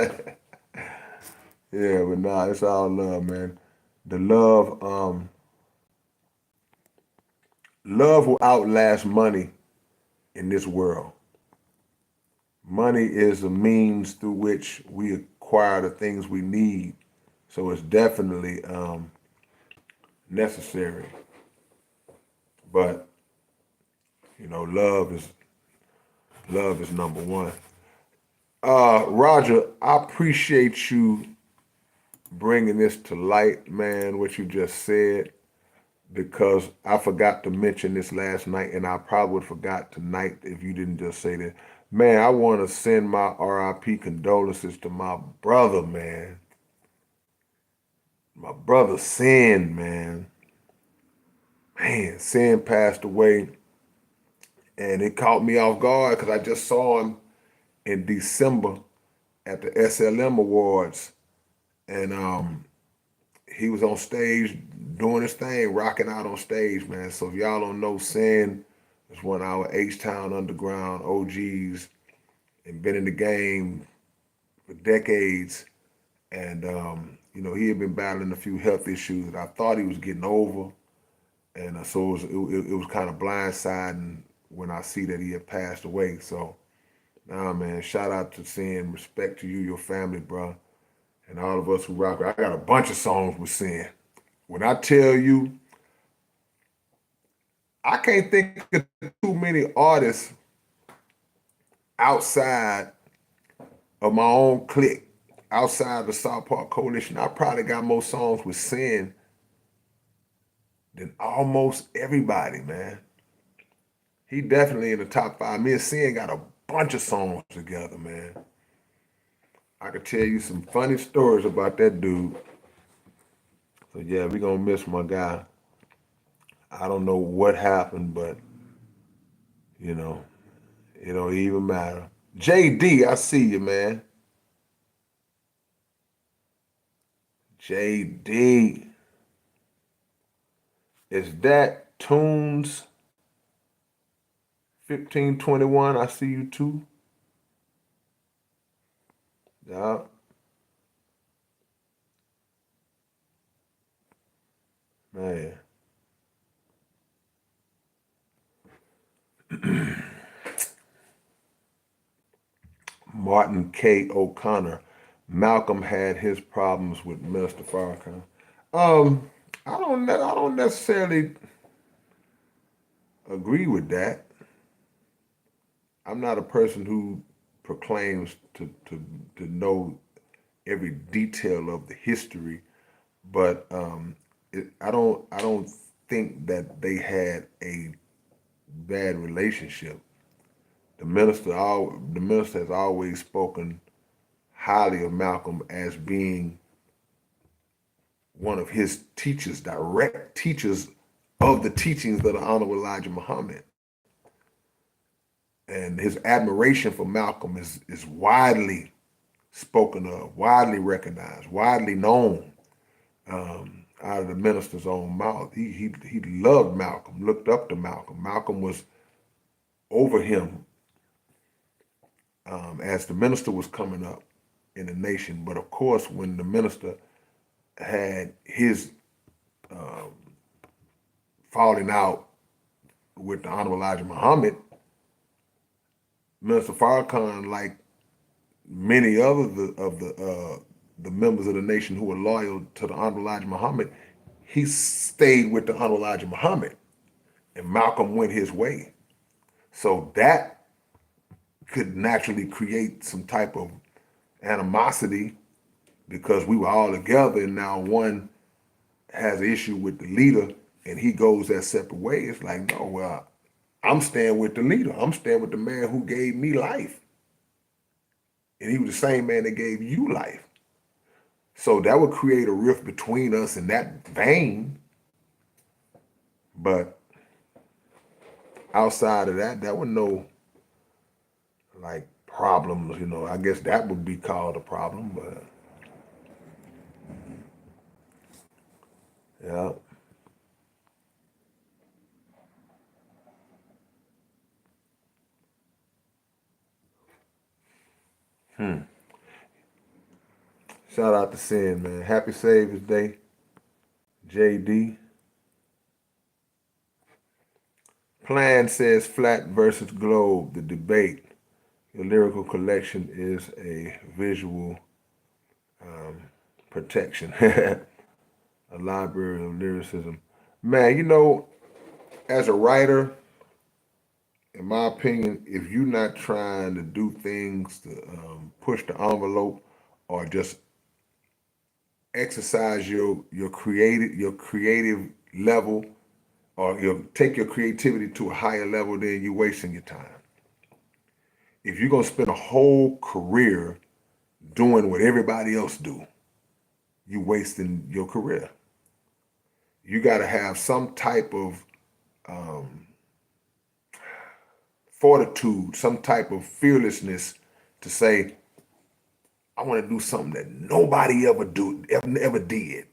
yeah, but nah, it's all love, man. The love will outlast money in this world. Money is a means through which we acquire the things we need. So it's definitely necessary. But love is number one. Roger, I appreciate you bringing this to light, man. What you just said, because I forgot to mention this last night, and I probably would forgot tonight if you didn't just say that. Man, I want to send my RIP condolences to my brother, man. My brother Sin, man. Man, Sin passed away, and it caught me off guard because I just saw him in December at the SLM Awards, and he was on stage doing his thing, rocking out on stage, man. So if y'all don't know, Sin is one of our H-Town Underground OGs and been in the game for decades. And he had been battling a few health issues that I thought he was getting over, and so it was kind of blindsiding when I see that he had passed away. So, nah, man, shout out to Sin, respect to you, your family, bro, and all of us who rock. I got a bunch of songs with Sin. When I tell you, I can't think of too many artists outside of my own clique, outside the South Park Coalition. I probably got more songs with Sin than almost everybody, man. He definitely in the top 5. Me and Sin got a bunch of songs together, man. I could tell you some funny stories about that dude. So yeah, we gonna miss my guy. I don't know what happened, but you know, it don't even matter. JD, I see you, man. JD. Is that Tunes 1521? I see you too. Yeah, man. Martin K. O'Connor. Malcolm had his problems with Minister Farrakhan. Um, I don't necessarily agree with that. I'm not a person who proclaims to know every detail of the history, but I don't think that they had a bad relationship. The minister has always spoken highly of Malcolm as being one of his teachers, direct teachers of the teachings of the Honorable Elijah Muhammad. And his admiration for Malcolm is widely spoken of, widely recognized, widely known out of the minister's own mouth. He loved Malcolm, looked up to Malcolm. Malcolm was over him as the minister was coming up in the nation. But of course, when the minister had his falling out with the Honorable Elijah Muhammad, Minister Farrakhan, like many other the members of the nation who were loyal to the Honorable Elijah Muhammad, he stayed with the Honorable Elijah Muhammad, and Malcolm went his way. So that could naturally create some type of animosity because we were all together, and now one has an issue with the leader, and he goes that separate way. It's like, no, well, I'm staying with the leader. I'm staying with the man who gave me life. And he was the same man that gave you life. So that would create a rift between us in that vein. But outside of that, there were no like problems, I guess that would be called a problem, but yeah. Shout out to Sin, man. Happy Savior's Day, JD. Plan says flat versus globe. The debate. Your lyrical collection is a visual protection, a library of lyricism. Man, as a writer, in my opinion, if you're not trying to do things to push the envelope or just exercise your creative level or take your creativity to a higher level, then you're wasting your time. If you're gonna spend a whole career doing what everybody else do, you're wasting your career. You got to have some type of fortitude, some type of fearlessness to say, I want to do something that nobody ever did.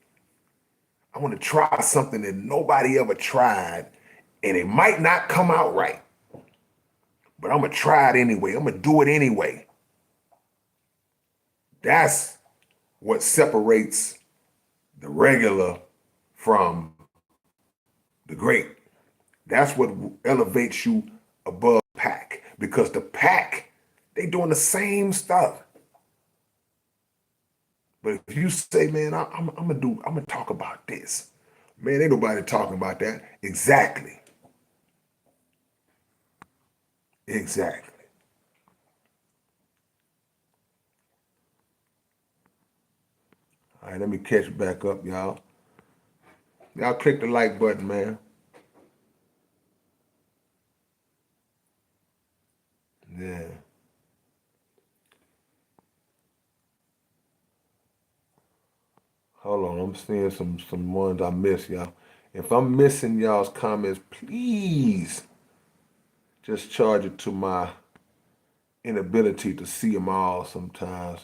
I want to try something that nobody ever tried, and it might not come out right, but I'm gonna try it anyway. I'm gonna do it anyway. That's what separates the regular from the great. That's what elevates you above the pack, because the pack, they doing the same stuff. But if you say, man, I'm gonna talk about this, man, ain't nobody talking about that. Exactly. Exactly. All right, let me catch back up, y'all. Y'all click the like button, man. Yeah. Hold on, I'm seeing some ones I missed, y'all. If I'm missing y'all's comments, please just charge it to my inability to see them all sometimes.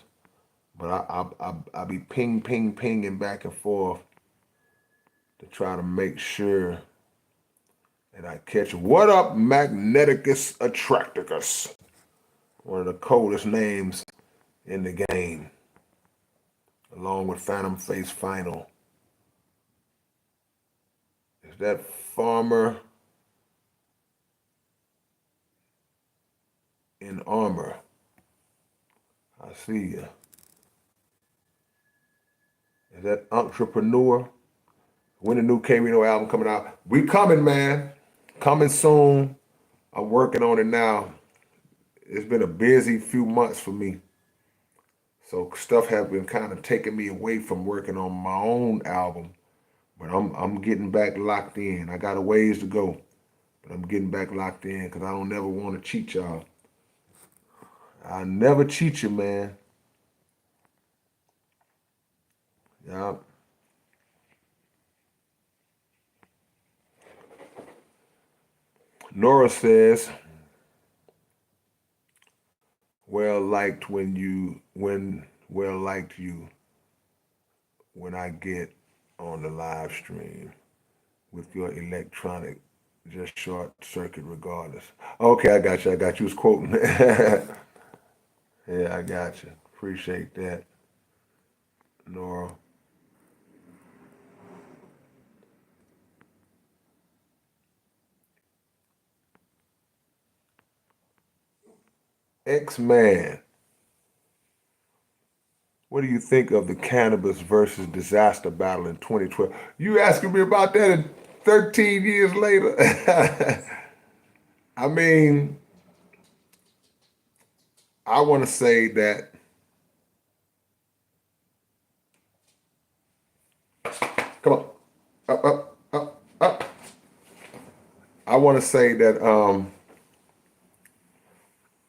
But I be pinging back and forth to try to make sure that I catch. What up, Magneticus Attracticus? One of the coldest names in the game, along with Phantom Face Final. Is that Farmer in Armor? I see you. Is that Entrepreneur? When the new K-Rino album coming out? We coming, man. Coming soon. I'm working on it now. It's been a busy few months for me. So stuff have been kind of taking me away from working on my own album. But I'm getting back locked in. I got a ways to go. But I'm getting back locked in because I don't never want to cheat y'all. I never cheat you, man. Yeah. Nora says, well liked well liked you when I get on the live stream with your electronic just short circuit regardless. Okay, I got you. I got you. Was quoting. Yeah, I got you. Appreciate that, Nora. X-Man, what do you think of the cannabis versus disaster battle in 2012? You asking me about that in 13 years later? I mean, I want to say that, come on, up. I want to say that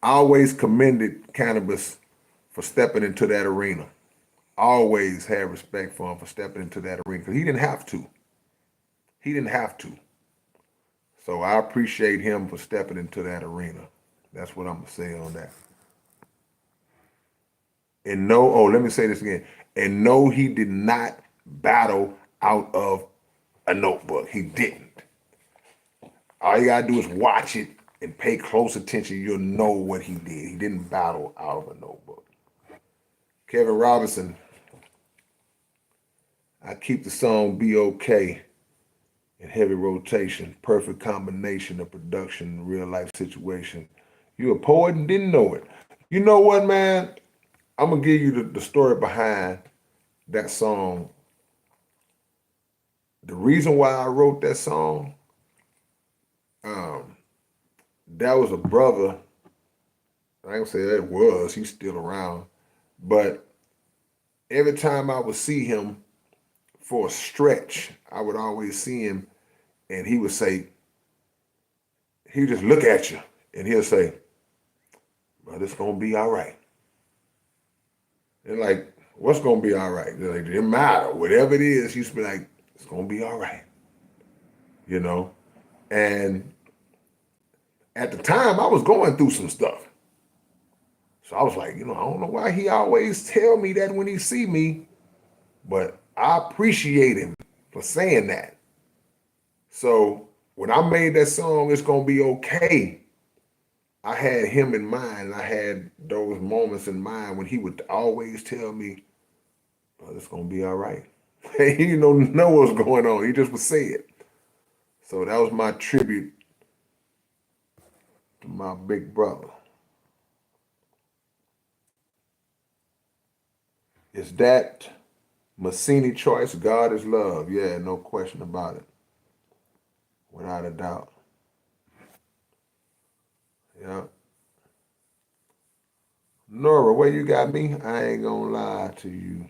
I always commended cannabis for stepping into that arena. Always had respect for him for stepping into that arena because he didn't have to. He didn't have to. So I appreciate him for stepping into that arena. That's what I'm gonna say on that. And no, oh, let me say this again. And no, he did not battle out of a notebook. He didn't. All you gotta do is watch it and pay close attention. You'll know what he did. He didn't battle out of a notebook. Kevin Robinson, I keep the song Be Okay in heavy rotation. Perfect combination of production and real life situation. You a poet and didn't know it. You know what, man? I'm going to give you the story behind that song. The reason why I wrote that song, um, that was a brother. I ain't gonna say that was, he's still around. But every time I would see him for a stretch, I would always see him and he would say, he'd just look at you and he'll say, well, it's gonna be all right. And like, what's gonna be all right? Like, it didn't matter. Whatever it is, he used to be like, it's gonna be all right. You know? And at the time I was going through some stuff. So I was like, I don't know why he always tell me that when he see me, but I appreciate him for saying that. So when I made that song, It's Gonna Be Okay, I had him in mind. I had those moments in mind when he would always tell me, oh, it's gonna be all right. He didn't know what was going on. He just would say it. So that was my tribute to my big brother. Is that Massini choice? God is love. Yeah, no question about it. Without a doubt. Yeah. Nora, where you got me? I ain't gonna lie to you.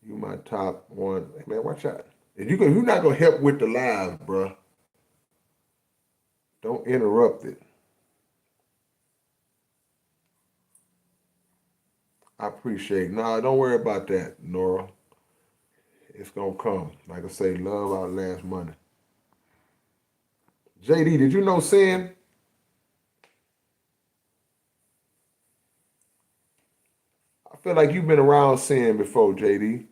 You my top one. Hey, man, watch out. If you're not gonna help with the live, bruh, don't interrupt it. I appreciate it. Nah, don't worry about that, Nora. It's gonna come. Like I say, love outlasts money. JD, did you know Sin? I feel like you've been around Sin before, JD.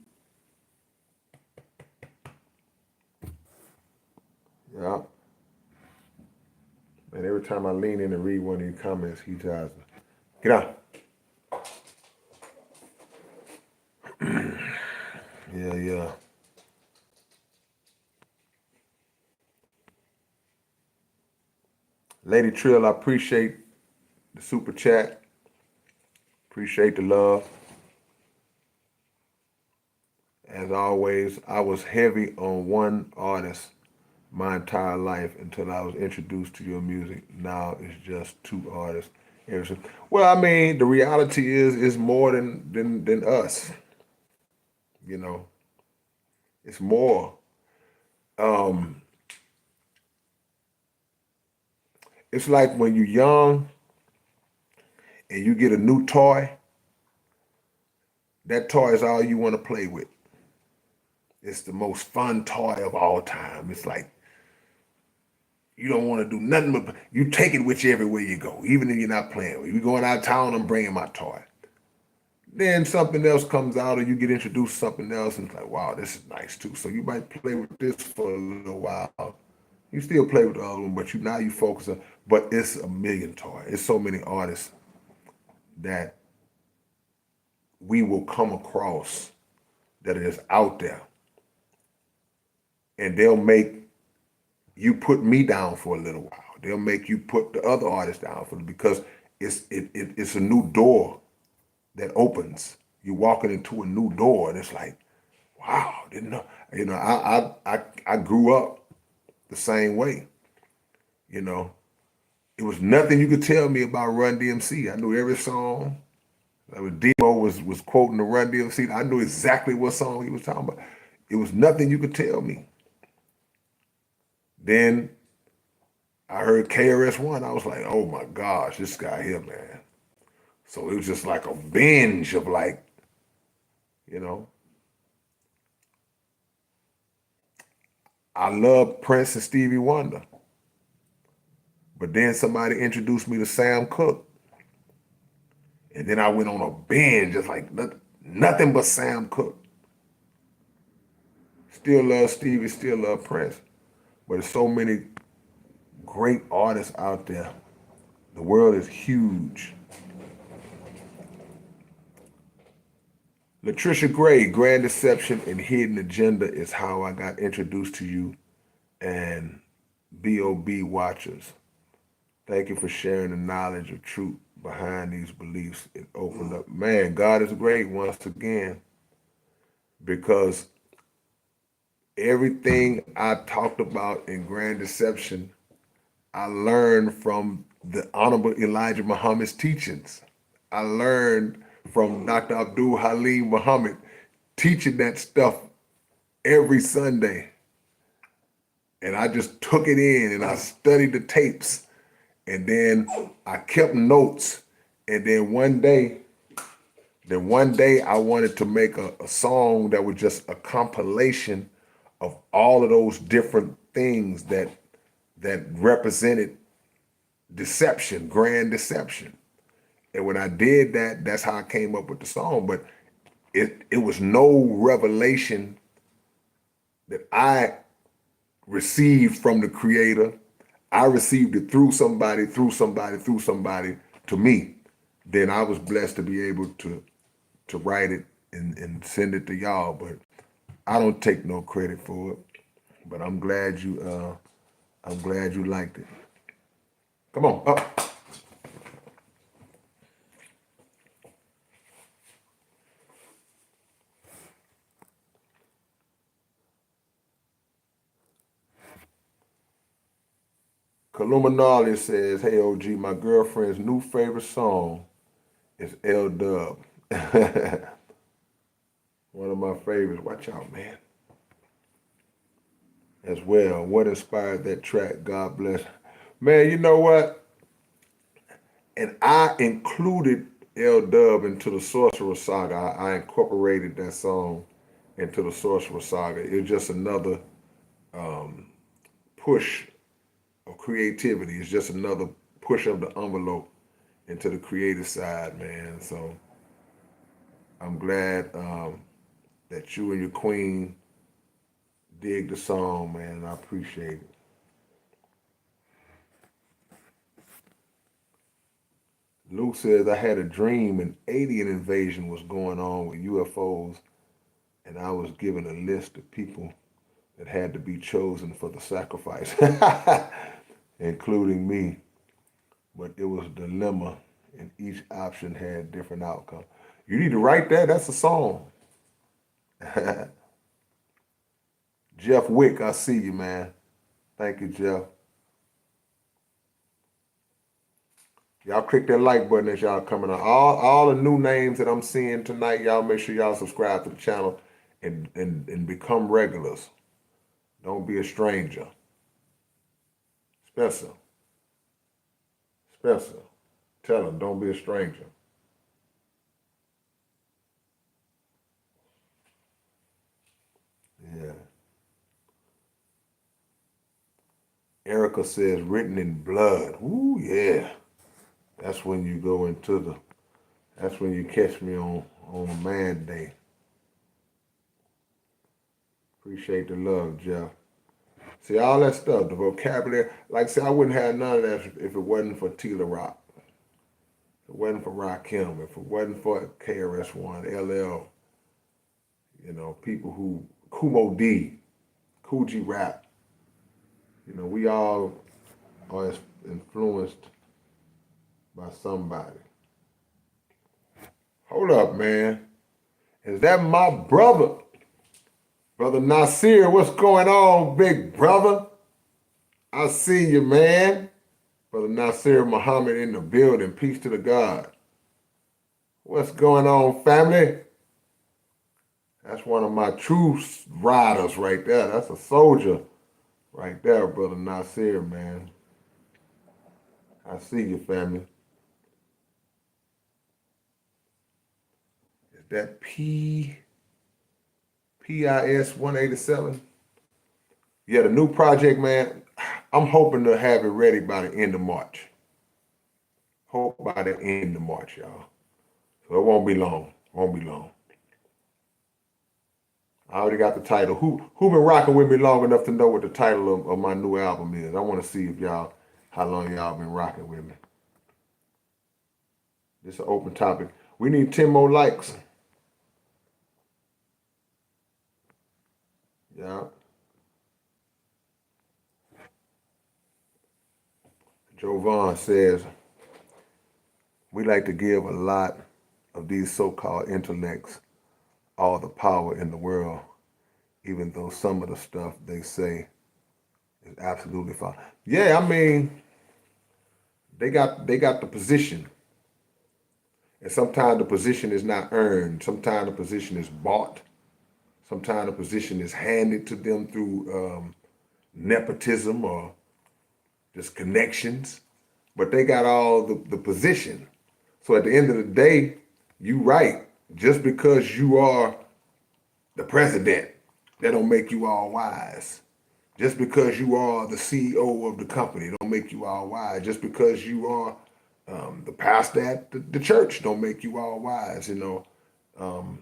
Yeah. And every time I lean in and read one of your comments, he tries to get out. Yeah, yeah. Lady Trill, I appreciate the super chat. Appreciate the love. As always, I was heavy on one artist my entire life until I was introduced to your music. Now it's just two artists. Well, I mean, the reality is it's more than us. You know, it's more. Um, it's like when you're young and you get a new toy. That toy is all you want to play with. It's the most fun toy of all time. It's like you don't want to do nothing but you take it with you everywhere you go, even if you're not playing with it. You going out of town, I'm bringing my toy. Then something else comes out or you get introduced to something else and it's like, wow, this is nice too. So you might play with this for a little while. You still play with the other one, but now you focus on, but it's a million toys. It's so many artists that we will come across that is out there. And they'll make you put me down for a little while. They'll make you put the other artists down for because it's a new door that opens. You're walking into a new door, and it's like, wow, didn't know. I grew up the same way. You know, it was nothing you could tell me about Run DMC. I knew every song. Demo was quoting the Run DMC. I knew exactly what song he was talking about. It was nothing you could tell me. Then I heard KRS-One. I was like, oh my gosh, this guy here, man. So it was just like a binge of like, you know. I love Prince and Stevie Wonder. But then somebody introduced me to Sam Cooke. And then I went on a binge, just like nothing but Sam Cooke. Still love Stevie, still love Prince. But there's so many great artists out there. The world is huge. Latricia Gray, Grand Deception and Hidden Agenda is how I got introduced to you and BOB watchers. Thank you for sharing the knowledge of truth behind these beliefs. It opened up. Man, God is great once again because everything I talked about in Grand Deception, I learned from the Honorable Elijah Muhammad's teachings. I learned from Dr. Abdul Halim Muhammad teaching that stuff every Sunday. And I just took it in and I studied the tapes. And then I kept notes. And then one day I wanted to make a song that was just a compilation of all of those different things that represented deception, grand deception. And when I did that, that's how I came up with the song. But it was no revelation that I received from the creator. I received it through somebody to me. Then I was blessed to be able to write it and send it to y'all. But I don't take no credit for it. But I'm glad you liked it. Come on, up. Kalumanali says, hey OG, my girlfriend's new favorite song is L Dub. One of my favorites. Watch out, man. As well. What inspired that track? God bless. Man, you know what? And I included L Dub into the Sorcerer Saga. I incorporated that song into the Sorcerer Saga. It's just another push of creativity. It's just another push of the envelope into the creative side, man. So I'm glad that you and your queen dig the song, man, and I appreciate it. Luke says, I had a dream an alien invasion was going on with UFOs, and I was given a list of people that had to be chosen for the sacrifice, including me. But it was a dilemma, and each option had different outcome. You need to write that. That's a song. Jeff Wick, I see you, man. Thank you, Jeff. Y'all click that like button as y'all coming on. All the new names that I'm seeing tonight, y'all make sure y'all subscribe to the channel and become regulars. Don't be a stranger. Spencer. Spencer. Tell him, don't be a stranger. Yeah. Erica says, written in blood. Ooh, yeah. That's when you go into that's when you catch me on a man day. Appreciate the love, Jeff. See, all that stuff, the vocabulary, like I said, I wouldn't have none of that if it wasn't for Tila Rock. If it wasn't for Rakim, if it wasn't for KRS-One, LL, people who, Kumo D, Coogee Rap, we all are influenced by somebody. Hold up, man. Is that my brother? Brother Nasir, what's going on, big brother? I see you, man. Brother Nasir Muhammad in the building. Peace to the God. What's going on, family? That's one of my true riders right there. That's a soldier right there, Brother Nasir, man. I see you, family. Is that PIS 187? Yeah, the new project, man. I'm hoping to have it ready by the end of March. Hope by the end of March, y'all. So it won't be long. Won't be long. I already got the title. Who been rocking with me long enough to know what the title of my new album is? I want to see if how long y'all been rocking with me. This is an open topic. We need 10 more likes. Yeah. Jovan says, we like to give a lot of these so-called intellects all the power in the world, even though some of the stuff they say is absolutely fine. Yeah, I mean, they got the position, and sometimes the position is not earned. Sometimes the position is bought. Sometimes the position is handed to them through nepotism or just connections. But they got all the position. So at the end of the day, you right. Just because you are the president, that don't make you all wise. Just because you are the CEO of the company, don't make you all wise. Just because you are the pastor at the church, don't make you all wise. Um,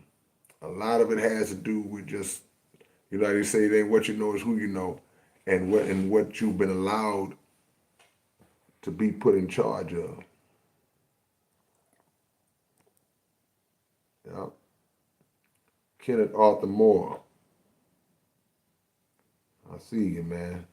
a lot of it has to do with just, like they say, it ain't what you know is who you know, and what you've been allowed to be put in charge of. Yeah. Kenneth Arthur Moore, I see you, man.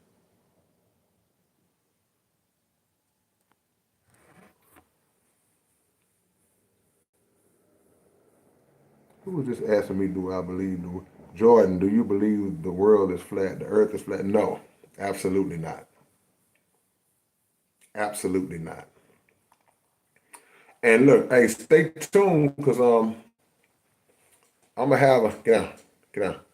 Who was just asking me, do I believe Jordan, do you believe the world is flat, the earth is flat? No, absolutely not. Absolutely not. And look, hey, stay tuned because I'm gonna have a get out.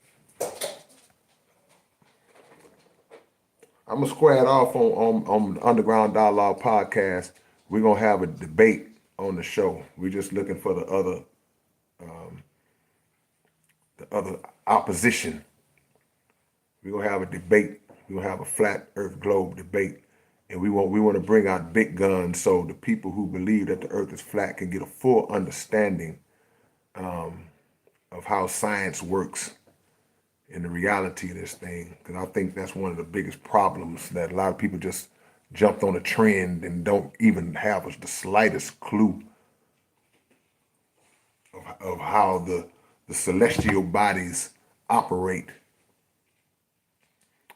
I'm gonna square it off on the Underground Dialogue podcast. We're gonna have a debate on the show. We're just looking for the other opposition. We're gonna have a debate. We're gonna have a flat Earth globe debate, and we want to bring out big guns so the people who believe that the Earth is flat can get a full understanding of how science works and the reality of this thing. Because I think that's one of the biggest problems, that a lot of people just jumped on a trend and don't even have the slightest clue of how the celestial bodies operate.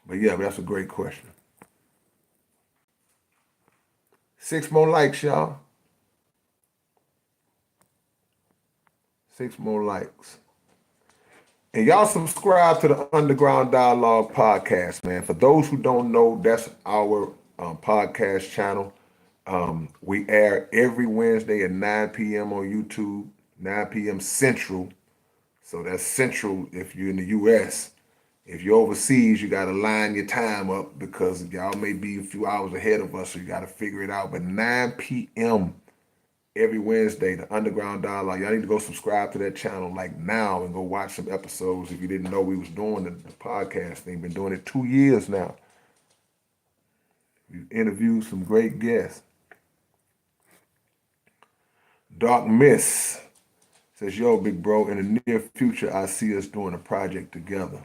But yeah, that's a great question. 6 more likes, y'all. 6 more likes. And y'all subscribe to the Underground Dialogue podcast, man. For those who don't know, that's our podcast channel. We air every Wednesday at 9 p.m. on YouTube, 9 p.m. Central. So that's Central if you're in the U.S. If you're overseas, you got to line your time up because y'all may be a few hours ahead of us, so you got to figure it out. But 9 p.m. every Wednesday, the Underground Dialogue. Y'all need to go subscribe to that channel like now and go watch some episodes if you didn't know we was doing the podcast thing. Been doing it 2 years now. We've interviewed some great guests. Dark Miss says, yo, big bro, in the near future, I see us doing a project together.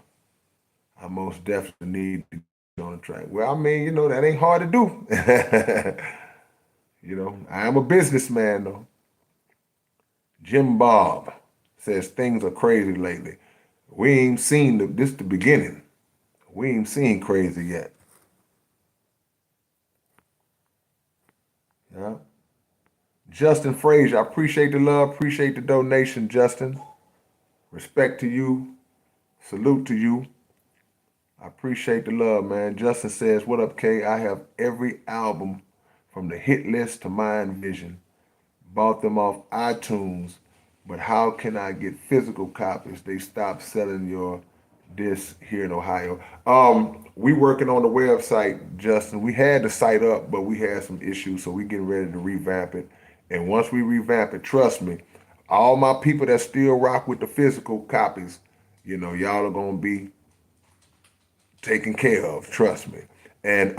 I most definitely need to get on the track. Well, I mean, that ain't hard to do. I am a businessman, though. Jim Bob says, things are crazy lately. We ain't seen this the beginning. We ain't seen crazy yet. Yeah. Justin Frazier, I appreciate the love, appreciate the donation, Justin. Respect to you. Salute to you. I appreciate the love, man. Justin says, what up, K? I have every album from the hit list to Mind Vision. Bought them off iTunes, but how can I get physical copies? They stopped selling your disc here in Ohio. We working on the website, Justin. We had the site up, but we had some issues, so we getting ready to revamp it. And once we revamp it, trust me, all my people that still rock with the physical copies, y'all are gonna be taken care of. Trust me. And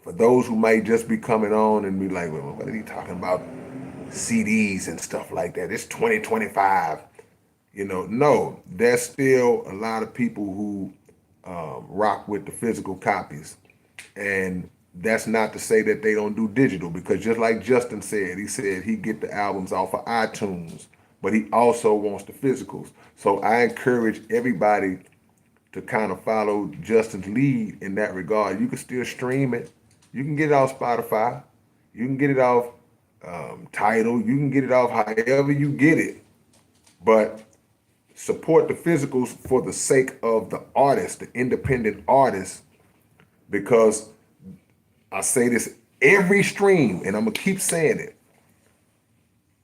for those who might just be coming on and be like, well, what are he talking about? CDs and stuff like that. It's 2025. No, there's still a lot of people who rock with the physical copies. And that's not to say that they don't do digital, because just like Justin said, he said he get the albums off of iTunes, but he also wants the physicals. So I encourage everybody to kind of follow Justin's lead in that regard. You can still stream it. You can get it off Spotify. You can get it off Tidal. You can get it off however you get it. But support the physicals for the sake of the artist, the independent artist, because I say this every stream, and I'm gonna keep saying it.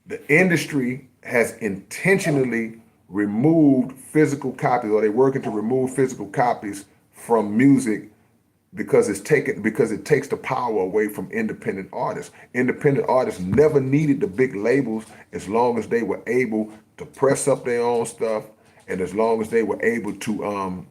The industry has intentionally removed physical copies, or they're working to remove physical copies from music because it takes the power away from independent artists. Independent artists never needed the big labels as long as they were able to press up their own stuff, and as long as they were able to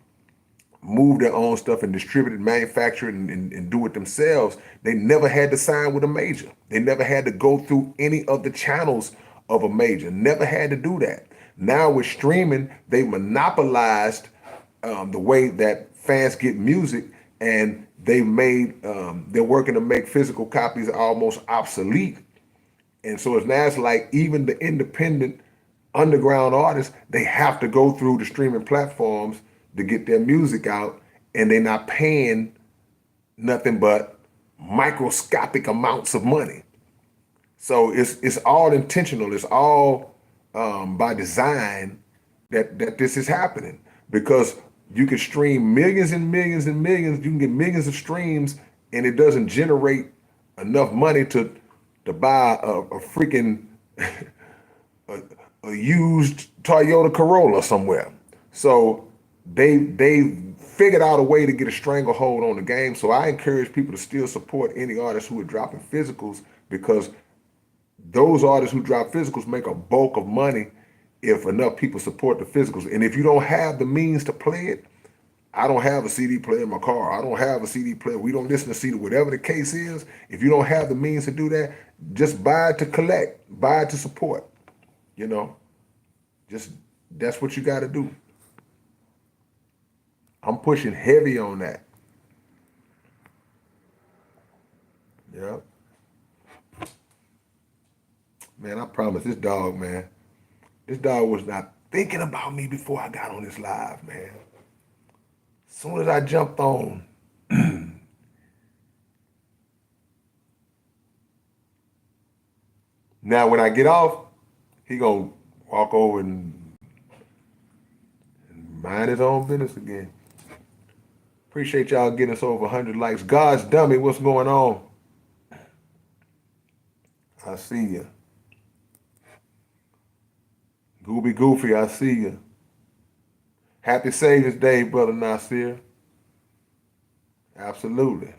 move their own stuff and distribute it, manufacture it, and do it themselves. They never had to sign with a major. They never had to go through any of the channels of a major. Never had to do that. Now with streaming, they monopolized the way that fans get music, and they're working to make physical copies almost obsolete. And so it's like even the independent underground artists, they have to go through the streaming platforms to get their music out, and they're not paying nothing but microscopic amounts of money. So it's all intentional. It's all by design that this is happening, because you can stream millions and millions and millions. You can get millions of streams, and it doesn't generate enough money to buy a freaking a used Toyota Corolla somewhere. So they figured out a way to get a stranglehold on the game. So I encourage people to still support any artists who are dropping physicals, because those artists who drop physicals make a bulk of money if enough people support the physicals. And if you don't have the means to play it, I don't have a CD player in my car. I don't have a CD player. We don't listen to CD, whatever the case is. If you don't have the means to do that, just buy it to collect, buy it to support. You know, just that's what you got to do. I'm pushing heavy on that. Yeah. Man, I promise this dog, man. This dog was not thinking about me before I got on this live, man. As soon as I jumped on, now when I get off, he gonna walk over and mind his own business again. Appreciate y'all getting us over 100 likes. God's dummy, what's going on? I see you. Gooby Goofy, I see you. Happy Savior's Day, Brother Nasir. Absolutely.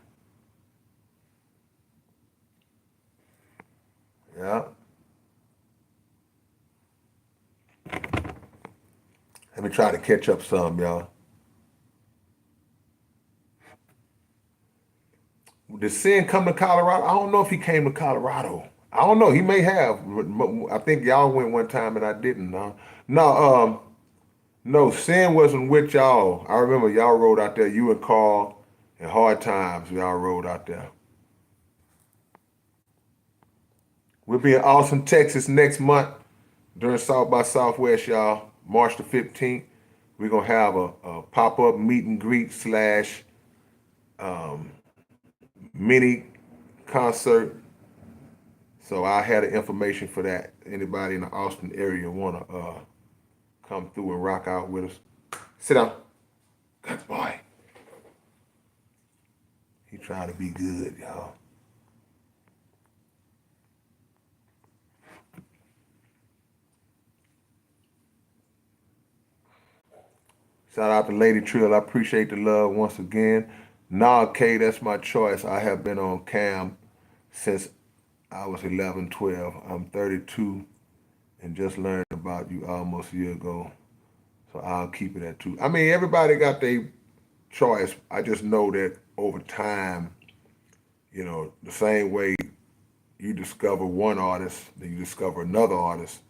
Yeah. Let me try to catch up some, y'all. Did Sin come to Colorado? I don't know if he came to Colorado. I don't know. He may have. I think y'all went one time and I didn't. No, Sin wasn't with y'all. I remember y'all rode out there. You and Carl and Hard Times. Y'all rode out there. We'll be in Austin, Texas next month during South by Southwest, y'all. March the 15th. We're going to have a pop-up meet and greet slash mini concert. So I had the information for that. Anybody in the Austin area want to come through and rock out with us? Sit down. Good boy. He trying to be good, y'all. Shout out to Lady Trill. I appreciate the love once again. Nah, K, that's my choice. I have been on cam since I was 11, 12. I'm 32 and just learned about you almost a year ago. So I'll keep it at 2. I mean, everybody got their choice. I just know that over time, you know, the same way you discover one artist, then you discover another artist.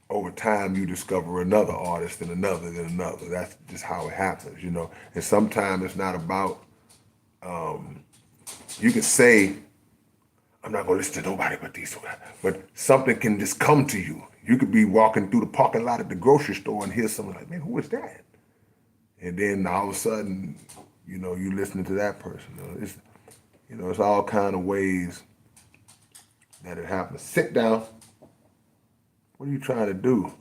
Over time, you discover another artist and another and another. That's just how it happens, you know. And sometimes it's not about, you can say, I'm not going to listen to nobody but these guys. But something can just come to you. You could be walking through the parking lot at the grocery store and hear someone like, man, who is that? and then all of a sudden, you listening to that person. It's all kind of ways that it happens. Sit down. What are you trying to do?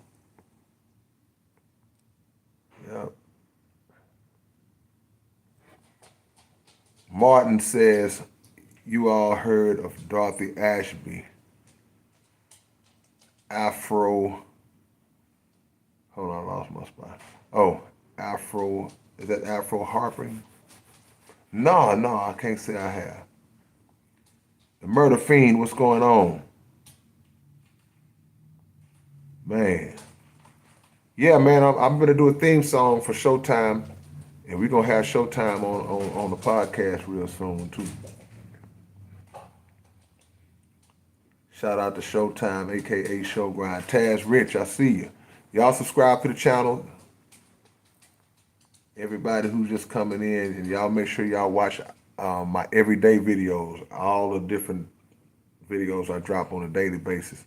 Yeah. Martin says, you all heard of Dorothy Ashby, Afro. Hold on, I lost my spot. Oh, Afro. Is that Afro harping? No, I can't say I have. The Murder Fiend, what's going on? Man. Yeah, man, I'm going to do a theme song for Showtime, and we're going to have Showtime on the podcast real soon, too. Shout out to Showtime, a.k.a. Showgrind. Taz Rich, I see you. Y'all subscribe to the channel. Everybody who's just coming in, and y'all make sure y'all watch my everyday videos, all the different videos I drop on a daily basis.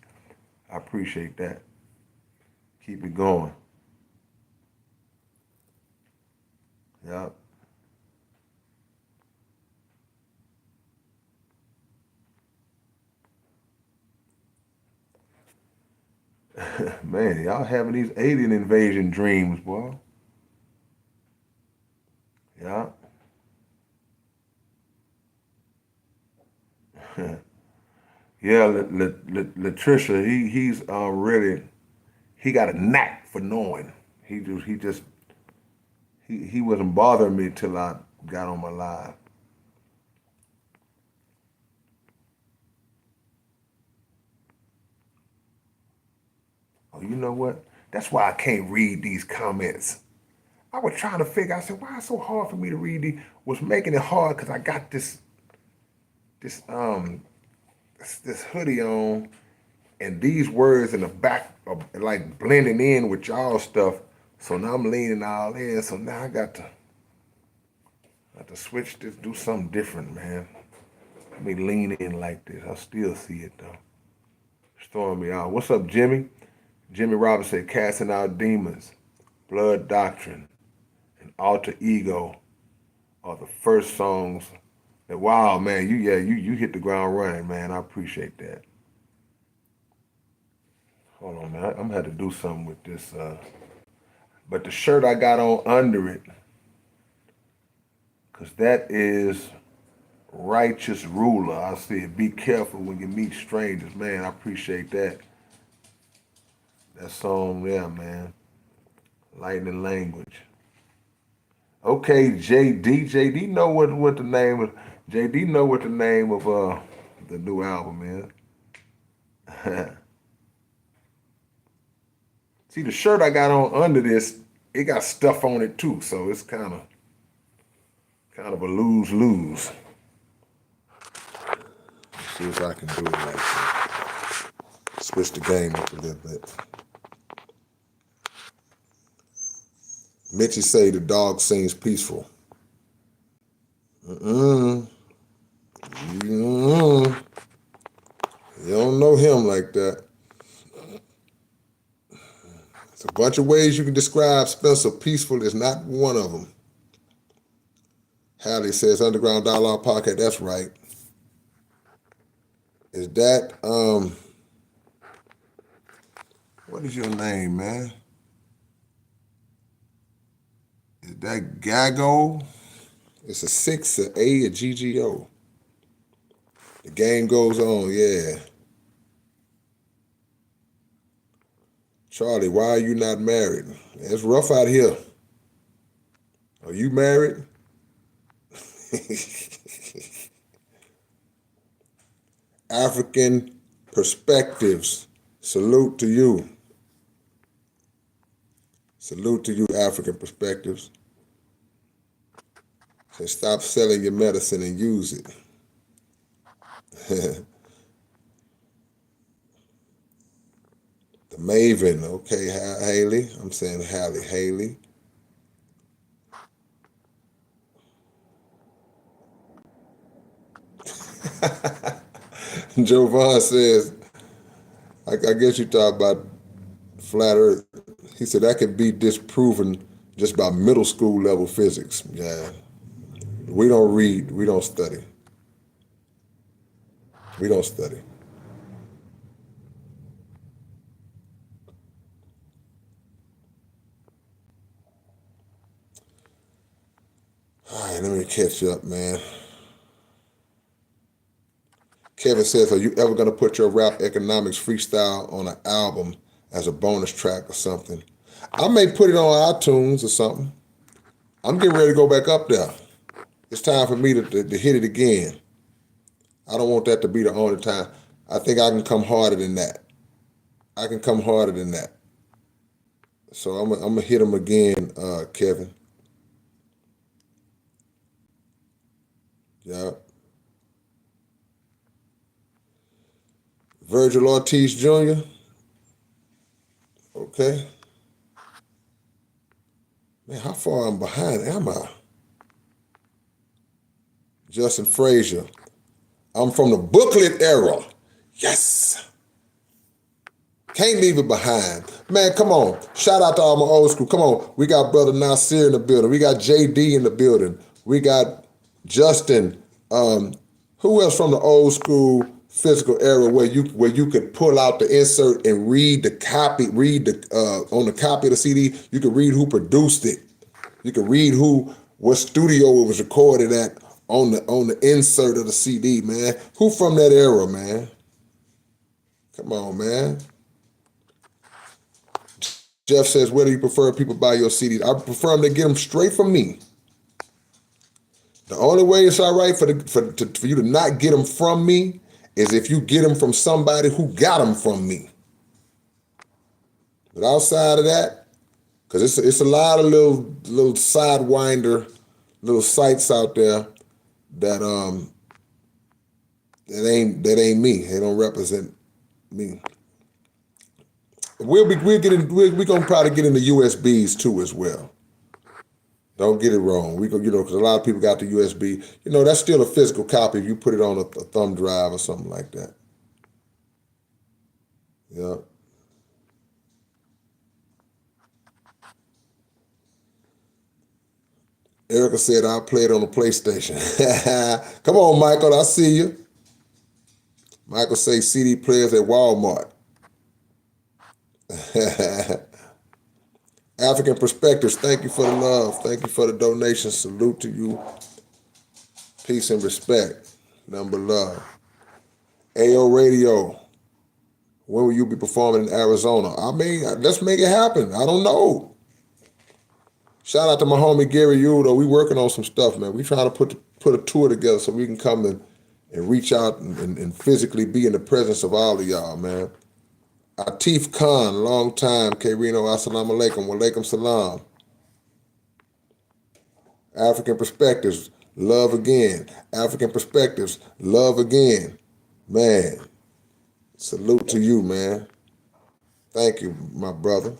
I appreciate that. Keep it going. Yep. Man, y'all having these alien invasion dreams, boy. Yeah. Yeah, Latricia, he's really, he got a knack for knowing. He wasn't bothering me till I got on my live. Oh, you know what? That's why I can't read these comments. I was trying to figure. I said, why it's so hard for me to read these? Was making it hard because I got this this hoodie on, and these words in the back are like blending in with y'all stuff. So now I'm leaning all in. So now I got to switch this, do something different, man. Let me lean in like this. I still see it though. It's throwing me out. What's up, Jimmy? Jimmy Robbins said, casting out demons, blood doctrine, and alter ego are the first songs that, wow, man, you hit the ground running, man. I appreciate that. Hold on, man. I'm gonna have to do something with this. But the shirt I got on under it, because that is righteous ruler. I said, be careful when you meet strangers, man. I appreciate that. That song there, man. Lightning language. Okay, JD know what the name of JD know what the name of the new album is. See, the shirt I got on under this, it got stuff on it too, so it's kind of a lose-lose. See if I can do it like that. Switch the game up a little bit. Mitchie say the dog seems peaceful. Mm-mm. Mm-mm. You don't know him like that. There's a bunch of ways you can describe Spencer. Peaceful is not one of them. Hallie says Underground Dialogue Podcast. That's right. Is that what is your name, man? Is that Gago? It's a 6, a A, a GGO. The game goes on, yeah. Charlie, why are you not married? It's rough out here. Are you married? African perspectives. Salute to you. Salute to you, African perspectives. So stop selling your medicine and use it. The Maven, okay, Haley. I'm saying Haley. Jovan says, I guess you talk about flat earth. He said that can be disproven just about middle school level physics. Yeah. We don't read. We don't study. We don't study. All right, let me catch up, man. Kevin says, are you ever going to put your rap economics freestyle on an album as a bonus track or something? I may put it on iTunes or something. I'm getting ready to go back up there. It's time for me to hit it again. I don't want that to be the only time. I think I can come harder than that. I can come harder than that. So I'm going to hit him again, Kevin. Yeah. Virgil Ortiz Jr. Okay. Man, how far I'm behind am I? Justin Frazier. I'm from the booklet era. Yes. Can't leave it behind. Man, come on. Shout out to all my old school. Come on. We got brother Nasir in the building. We got JD in the building. We got Justin. Who else from the old school physical era where you could pull out the insert and read the copy, on the copy of the CD, you could read who produced it. You could read what studio it was recorded at on the insert of the CD, man. Who from that era, man? Come on, man. Jeff says, where do you prefer people buy your CDs? I prefer them to get them straight from me. The only way it's all right for you to not get them from me is if you get them from somebody who got them from me. But outside of that, because it's a lot of little sidewinder, little sites out there that ain't me. They don't represent me. We're gonna probably get into USBs too as well. Don't get it wrong. We go, because a lot of people got the USB. That's still a physical copy if you put it on a thumb drive or something like that. Yeah. Erica said, I'll play it on the PlayStation. Come on, Michael. I see you. Michael say CD players at Walmart. African Perspectives, thank you for the love. Thank you for the donation. Salute to you. Peace and respect. Number love. AO Radio. When will you be performing in Arizona? I mean, let's make it happen. I don't know. Shout out to my homie Gary Udo. We working on some stuff, man. We trying to put a tour together so we can come and reach out and physically be in the presence of all of y'all, man. Atif Khan, long time. K-Rino, assalamu alaikum. Wa alaikum salam. African Perspectives, love again. African Perspectives, love again. Man, salute to you, man. Thank you, my brother.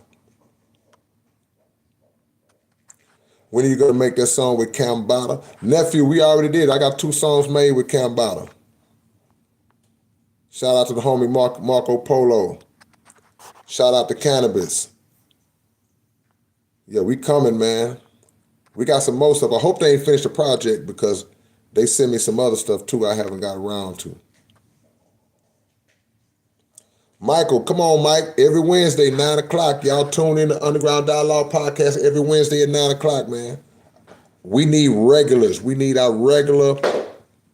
When are you going to make that song with Cambada? Nephew, we already did. I got 2 songs made with Cambada. Shout out to the homie Marco Polo. Shout out to Cannabis. Yeah, we coming, man. We got some more stuff. I hope they ain't finished the project because they sent me some other stuff too I haven't got around to. Michael, come on, Mike. Every Wednesday, 9 o'clock. Y'all tune in to Underground Dialogue Podcast every Wednesday at 9 o'clock, man. We need regulars. We need our regular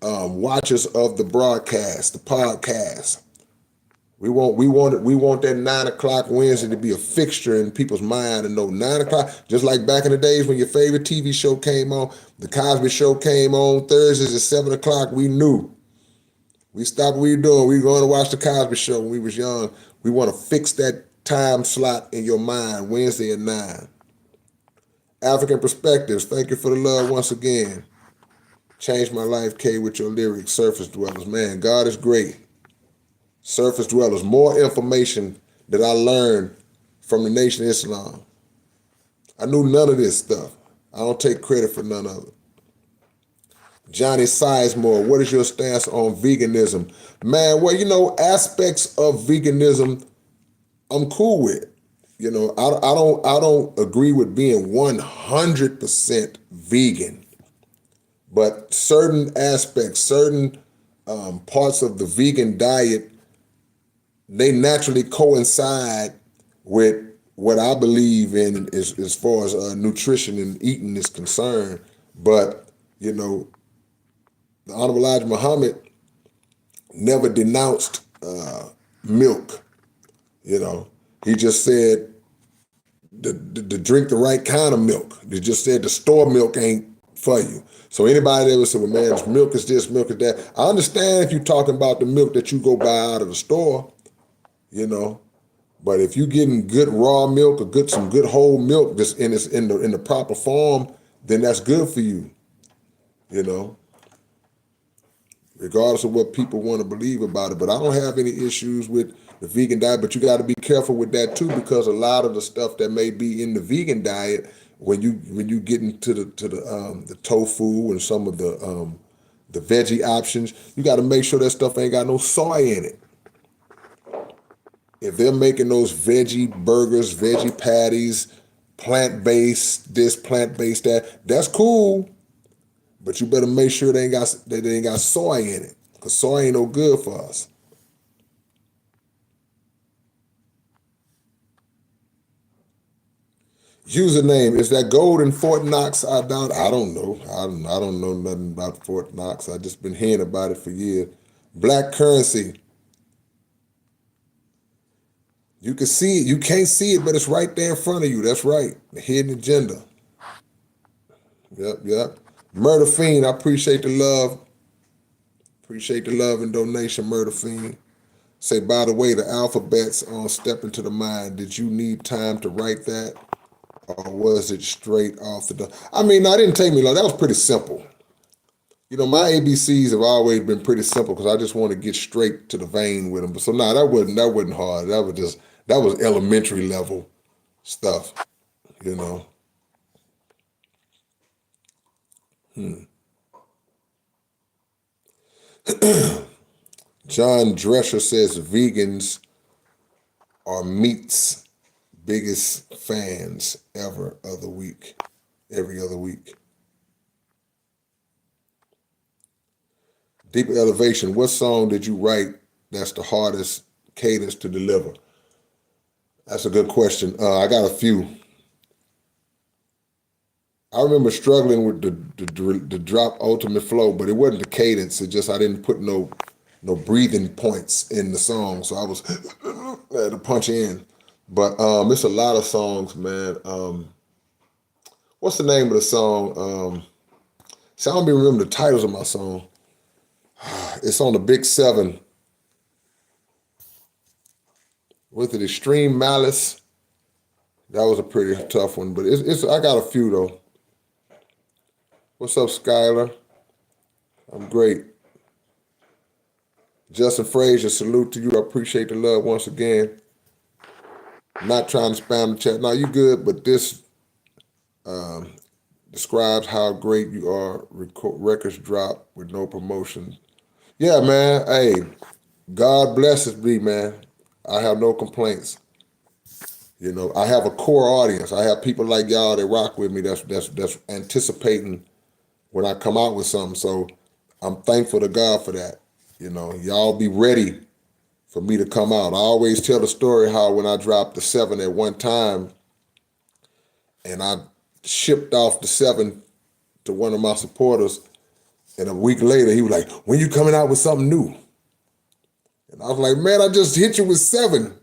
watchers of the broadcast, the podcast. We want that 9 o'clock Wednesday to be a fixture in people's mind and know 9 o'clock, just like back in the days when your favorite TV show came on, the Cosby Show came on Thursdays at 7 o'clock, we knew. We stopped what we were doing. We were going to watch the Cosby Show when we was young. We want to fix that time slot in your mind, Wednesday at 9. African Perspectives, thank you for the love once again. Changed my life, K, with your lyrics. Surface Dwellers, man, God is great. Surface Dwellers, more information that I learned from the Nation of Islam. I knew none of this stuff. I don't take credit for none of it. Johnny Sizemore, what is your stance on veganism? Man, well, aspects of veganism I'm cool with. I don't agree with being 100% vegan, but certain aspects, certain parts of the vegan diet, they naturally coincide with what I believe in as far as nutrition and eating is concerned. But you know, the Honorable Elijah Muhammad never denounced milk. You know, he just said to drink the right kind of milk. He just said the store milk ain't for you. So anybody that would say, well, man, milk is this, milk is that. I understand if you're talking about the milk that you go buy out of the store, you know. But if you're getting good raw milk or some good whole milk that's in the proper form, then that's good for you, you know, regardless of what people want to believe about it. But I don't have any issues with the vegan diet, but you got to be careful with that too, because a lot of the stuff that may be in the vegan diet, when you get into the tofu and some of the veggie options, you got to make sure that stuff ain't got no soy in it. If they're making those veggie burgers, veggie patties, plant-based this, plant-based that, that's cool. But you better make sure they ain't got soy in it, because soy ain't no good for us. Username, is that gold in Fort Knox? I doubt. I don't know. I don't know nothing about Fort Knox. I just been hearing about it for years. Black currency. You can see it. You can't see it, but it's right there in front of you. That's right. The hidden agenda. Yep, yep. Murder Fiend, I appreciate the love. Appreciate the love and donation, Murder Fiend. Say, by the way, the alphabets on Step Into the Mind, did you need time to write that? Or was it straight off the dome? I mean, no, it didn't take me long. That was pretty simple. You know, my ABCs have always been pretty simple because I just want to get straight to the vein with them. But so no, that wasn't hard. That was elementary level stuff, you know. John Drescher says vegans are meat's biggest fans every other week. Deep Elevation, what song did you write that's the hardest cadence to deliver? That's a good question. I got a few. I remember struggling with the drop ultimate flow, but it wasn't the cadence. It just I didn't put no breathing points in the song, so I was had to punch in. But it's a lot of songs, man. What's the name of the song? See, I don't even remember the titles of my song. It's on the Big Seven. With it, Extreme Malice. That was a pretty tough one, but it's I got a few though. What's up, Skylar? I'm great. Justin Frazier, salute to you. I appreciate the love once again. Not trying to spam the chat. No, you good, but this describes how great you are. Records drop with no promotion. Yeah, man. Hey, God blesses me, man. I have no complaints. You know, I have a core audience. I have people like y'all that rock with me. That's anticipating when I come out with something. So I'm thankful to God for that. You know, y'all be ready for me to come out. I always tell the story how when I dropped the 7 at one time and I shipped off the 7 to one of my supporters, and a week later he was like, when you coming out with something new? And I was like, man, I just hit you with 7.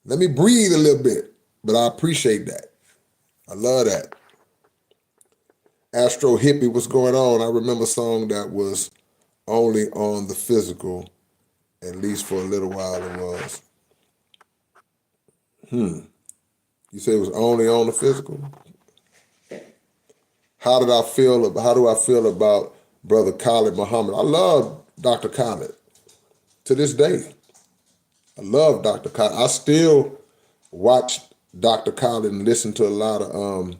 Let me breathe a little bit. But I appreciate that. I love that. Astro Hippie, what's going on? I remember a song that was only on the physical, at least for a little while it was. You say it was only on the physical? How do I feel about Brother Khalid Muhammad? I love Dr. Khalid to this day. I love Dr. Khalid. I still watch Dr. Khalid and listen to a lot of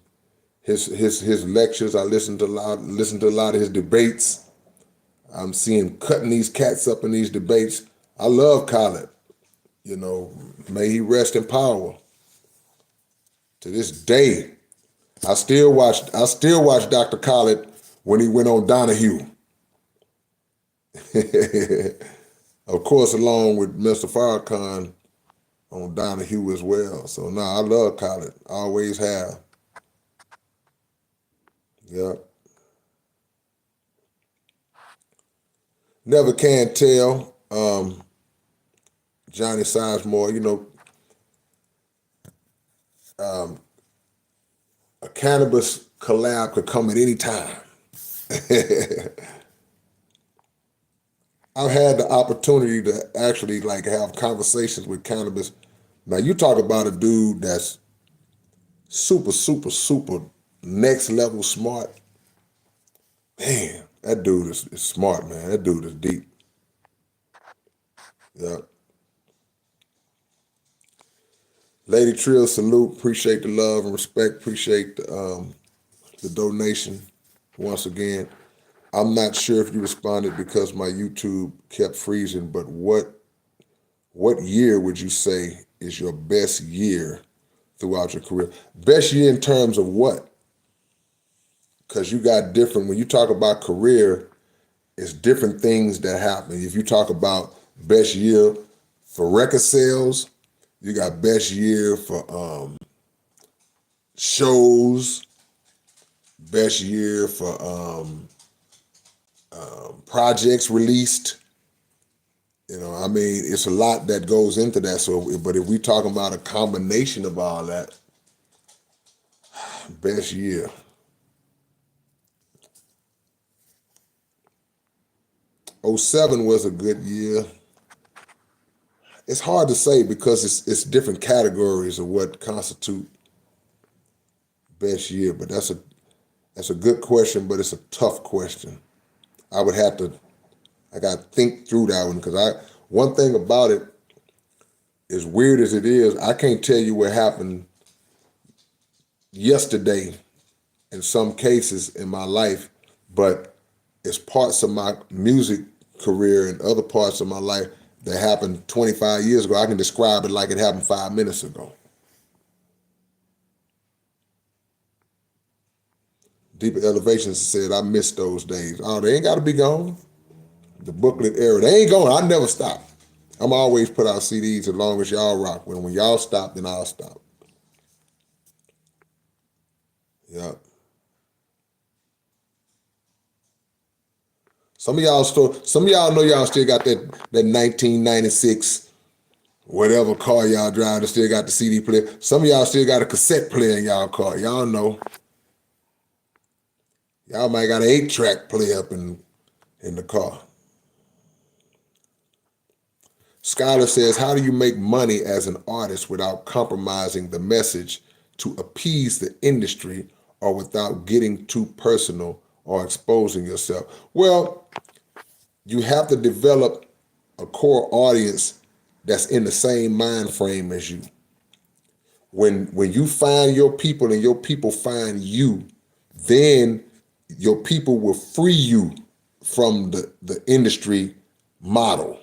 his lectures. I listen to a lot of his debates. I'm seeing cutting these cats up in these debates. I love Khalid. You know, may he rest in power. To this day, I still watch Dr. Khaled when he went on Donahue. Of course, along with Mr. Farrakhan on Donahue as well. So I love Khaled. I always have. Yeah. Never can tell. Johnny Sizemore, a cannabis collab could come at any time. I've had the opportunity to actually like have conversations with cannabis. Now you talk about a dude that's super, super, super next level smart. Man, that dude is smart, man. That dude is deep. Yeah. Lady Trill, salute. Appreciate the love and respect. Appreciate the donation once again. I'm not sure if you responded because my YouTube kept freezing, but what year would you say is your best year throughout your career? Best year in terms of what? Because you got different, when you talk about career, it's different things that happen. If you talk about best year for record sales, you got best year for shows, best year for projects released. I mean, it's a lot that goes into that. So, but if we talking about a combination of all that, best year. '07 was a good year. It's hard to say because it's different categories of what constitute best year. But that's a good question, but it's a tough question. I would have to I got to think through that one because one thing about it, as weird as it is, I can't tell you what happened yesterday in some cases in my life, but it's parts of my music career and other parts of my life that happened 25 years ago. I can describe it like it happened 5 minutes ago. Deeper Elevations said, I miss those days. Oh, they ain't got to be gone. The booklet era, they ain't going. I never stop. I'm always put out CDs as long as y'all rock. When y'all stop, then I'll stop. Yeah. Some of y'all know y'all still got that 1996 whatever car y'all drive that still got the CD player. Some of y'all still got a cassette player in y'all car. Y'all know. Y'all might got an 8-track player up in the car. Skylar says, how do you make money as an artist without compromising the message to appease the industry or without getting too personal or exposing yourself? Well, you have to develop a core audience that's in the same mind frame as you. When you find your people and your people find you, then your people will free you from the industry model.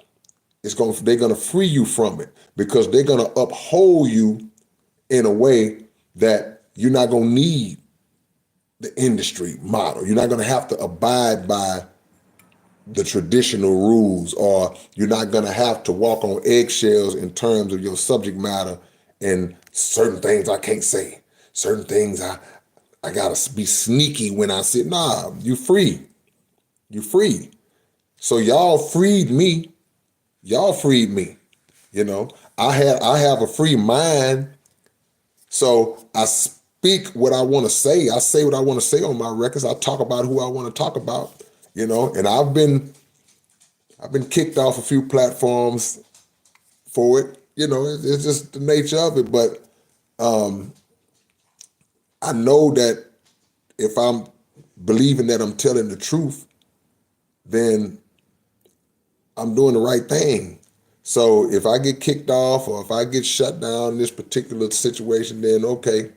They're gonna free you from it because they're gonna uphold you in a way that you're not gonna need the industry model. You're not gonna have to abide by the traditional rules, or you're not gonna have to walk on eggshells in terms of your subject matter and certain things I can't say. Certain things I gotta be sneaky when I say, nah, you free. You free. So y'all freed me. Y'all freed me. I have a free mind, so I speak what I want to say. I say what I want to say on my records. I talk about who I want to talk about. And I've been kicked off a few platforms for it. It's just the nature of it. But I know that if I'm believing that I'm telling the truth, then I'm doing the right thing. So if I get kicked off or if I get shut down in this particular situation, then okay,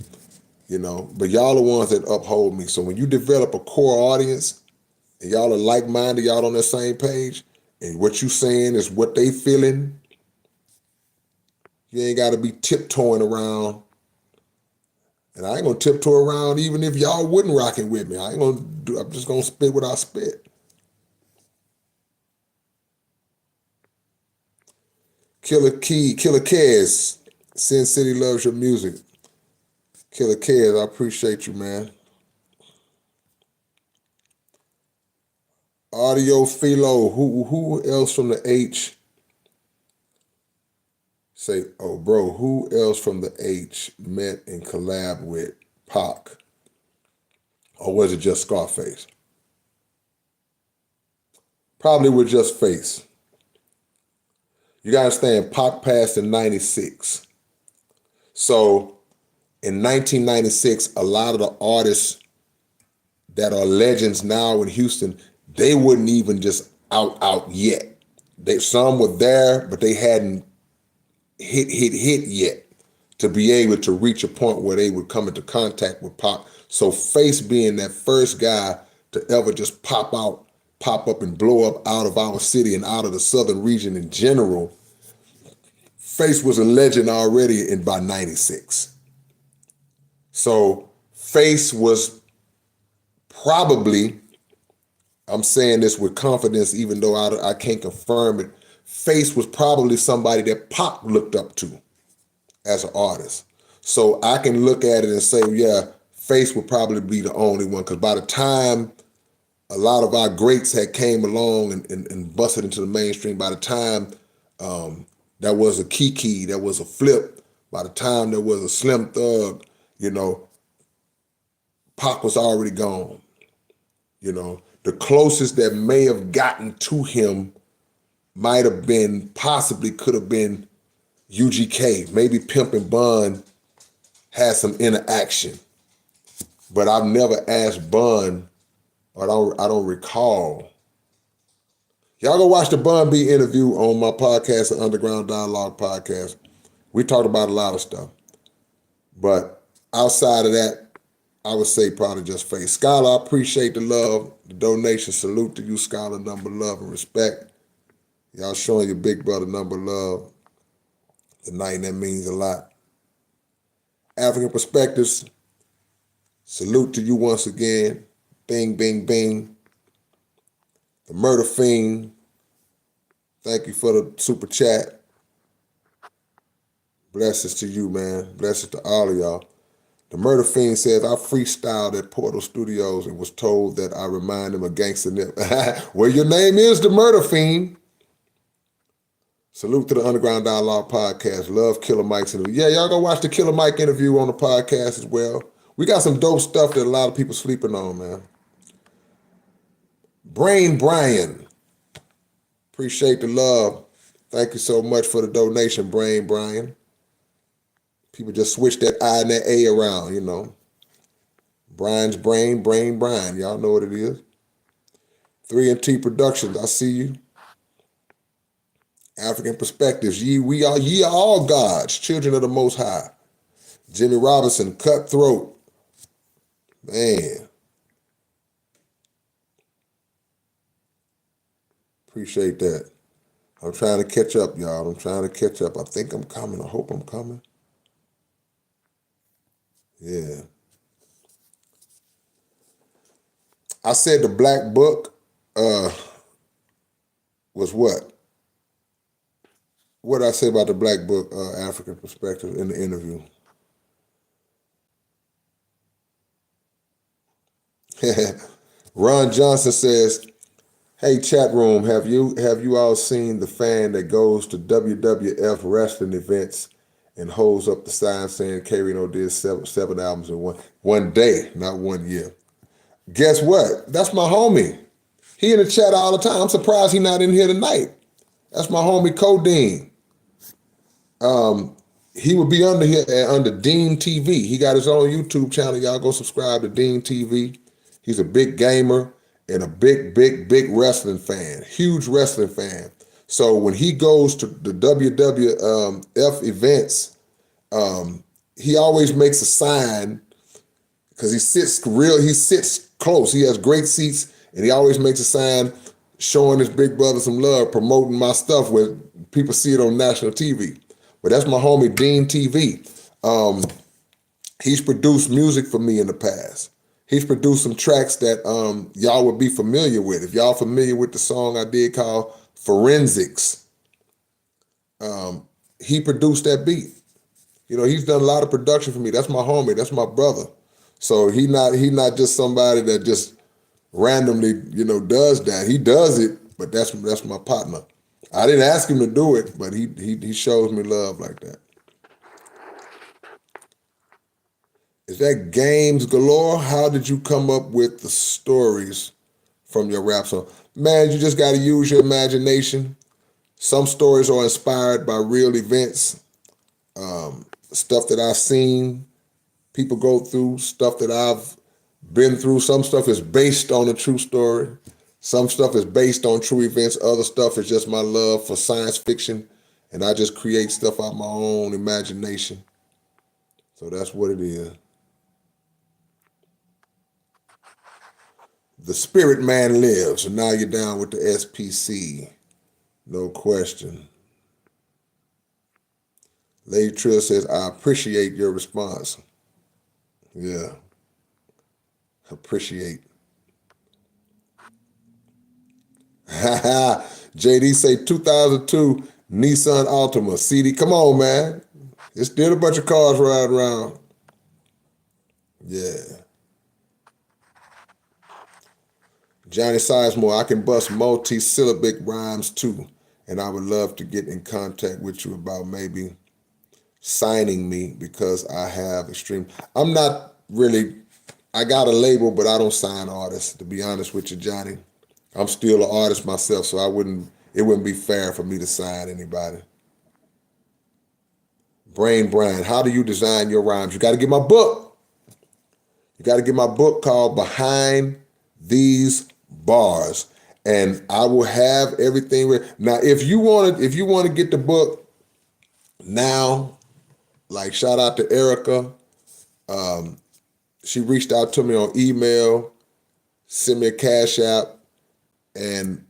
but y'all are the ones that uphold me. So when you develop a core audience and y'all are like-minded, y'all on that same page, and what you saying is what they feeling, You ain't got to be tiptoeing around. And I ain't gonna tiptoe around even if y'all wouldn't rock it with me. I'm just gonna spit what I spit. Killer Kez, Sin City loves your music. Killer Kez, I appreciate you, man. Audio Philo, who else from the H? Say, oh bro, who else from the H met and collab with Pac? Or was it just Scarface? Probably with just Face. You gotta understand, Pac passed in 96. So in 1996, a lot of the artists that are legends now in Houston, they wouldn't even just out yet. Some were there, but they hadn't hit yet to be able to reach a point where they would come into contact with Pac. So Face being that first guy to ever just pop up and blow up out of our city and out of the southern region in general, Face was a legend already by 96. So Face was probably, I'm saying this with confidence even though I can't confirm it, Face was probably somebody that Pac looked up to as an artist. So I can look at it and say, yeah, Face would probably be the only one, because by the time a lot of our greats had came along and busted into the mainstream, by the time there was a Kiki, there was a Flip, by the time there was a Slim Thug, Pac was already gone. The closest that may have gotten to him might have been, possibly could have been UGK. Maybe Pimp and Bun had some interaction. But I've never asked Bun, or I don't recall. Y'all go watch the Bun B interview on my podcast, the Underground Dialogue podcast. We talked about a lot of stuff. But outside of that, I would say probably just Face. Scholar, I appreciate the love, the donation. Salute to you, Scholar. Number love and respect. Y'all showing your big brother number love tonight, and that means a lot. African Perspectives, salute to you once again. Bing, bing, bing. The Murder Fiend, thank you for the super chat. Blessings to you, man. Blessings to all of y'all. The Murder Fiend says, I freestyled at Portal Studios and was told that I remind him of Gangsta Nip. Well, your name is The Murder Fiend. Salute to the Underground Dialogue podcast. Love Killer Mike's interview. Yeah, y'all go watch the Killer Mike interview on the podcast as well. We got some dope stuff that a lot of people sleeping on, man. Brain Brian. Appreciate the love. Thank you so much for the donation, Brain Brian. People just switch that I and that A around, Brian's Brain Brian. Y'all know what it is. 3&T Productions, I see you. African Perspectives, ye are all gods, children of the Most High. Jimmy Robinson, Cutthroat. Man. Appreciate that. I'm trying to catch up, y'all. I'm trying to catch up. I think I'm coming. I hope I'm coming. Yeah. I said the Black Book was what? What did I say about the Black Book, African Perspective, in the interview? Ron Johnson says, hey, chat room, have you all seen the fan that goes to WWF wrestling events and holds up the sign saying K-Rino did seven albums in one day, not 1 year? Guess what? That's my homie. He in the chat all the time. I'm surprised he not in here tonight. That's my homie Codeine. He would be under Dean TV. He got his own YouTube channel. Y'all go subscribe to Dean TV. He's a big gamer and a big wrestling fan, huge wrestling fan. So when he goes to the WWF events, he always makes a sign, because he sits close. He has great seats, and he always makes a sign showing his big brother some love, promoting my stuff where people see it on national TV. But that's my homie Dean TV. He's produced music for me in the past. He's produced some tracks that y'all would be familiar with. If y'all familiar with the song I did called Forensics, he produced that beat. You know, he's done a lot of production for me. That's my homie. That's my brother. So he not just somebody that just randomly, you know, does that. He does it, but that's my partner. I didn't ask him to do it, but he shows me love like that. Is that Games Galore? How did you come up with the stories from your rap song? Man, you just got to use your imagination. Some stories are inspired by real events, stuff that I've seen people go through, stuff that I've been through. Some stuff is based on a true story. Some stuff is based on true events. Other stuff is just my love for science fiction, and I just create stuff out of my own imagination. So that's what it is. The spirit man lives, and now you're down with the SPC. No question. Lady Trill says, I appreciate your response. Yeah. Appreciate. JD say 2002 Nissan Altima CD. Come on, man. It's still a bunch of cars riding around. Yeah. Johnny Sizemore, I can bust multi-syllabic rhymes too, and I would love to get in contact with you about maybe signing me because I have extreme. I'm not really, I got a label, but I don't sign artists, to be honest with you, Johnny. I'm still an artist myself, so it wouldn't be fair for me to sign anybody. Brain Brian, how do you design your rhymes? You got to get my book. You got to get my book called Behind These Bars, and I will have everything ready. Now, if you want to get the book now, like shout out to Erica. She reached out to me on email, sent me a cash app, and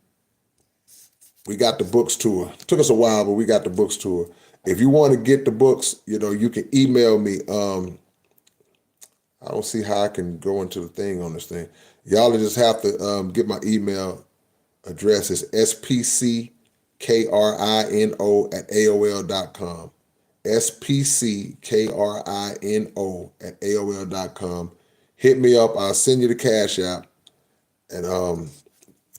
we got the books to her. It took us a while, but we got the books to her. If you want to get the books, you know, you can email me. I don't see how I can go into the thing on this thing. Y'all just have to get my email address. It's spckrino@aol.com. spckrino@aol.com. Hit me up. I'll send you the cash app, and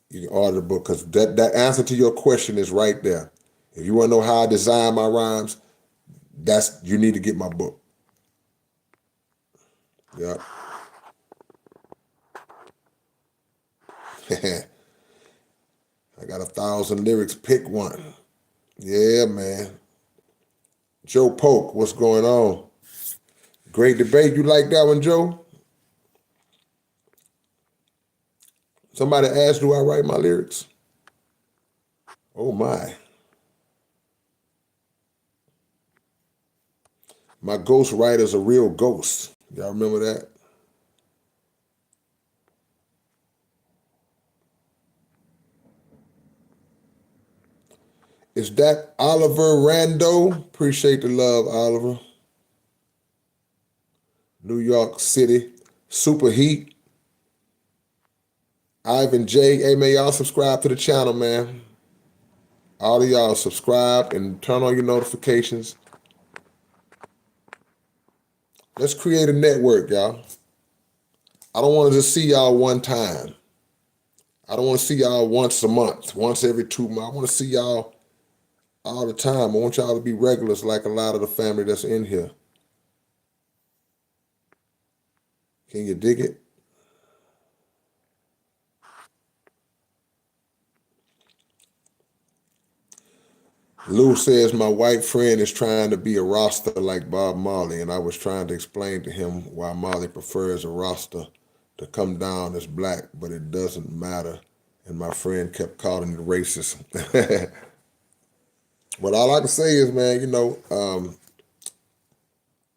you can order the book because that answer to your question is right there. If you want to know how I design my rhymes, you need to get my book. Yeah. I got 1,000 lyrics. Pick one. Yeah, man. Joe Polk, what's going on? Great debate. You like that one, Joe? Somebody asked, do I write my lyrics? Oh, my. My ghost writer's a real ghost. Y'all remember that? Is that Oliver Rando? Appreciate the love, Oliver. New York City. Super Heat. Ivan J. Hey, man, y'all subscribe to the channel, man. All of y'all subscribe and turn on your notifications. Let's create a network, y'all. I don't want to just see y'all one time. I don't want to see y'all once a month, once every 2 months. I want to see y'all all the time. I want y'all to be regulars like a lot of the family that's in here. Can you dig it? Lou says, my white friend is trying to be a Rasta like Bob Marley, and I was trying to explain to him why Marley prefers a Rasta to come down as black, but it doesn't matter. And my friend kept calling it racist. But all I can say is, man, you know,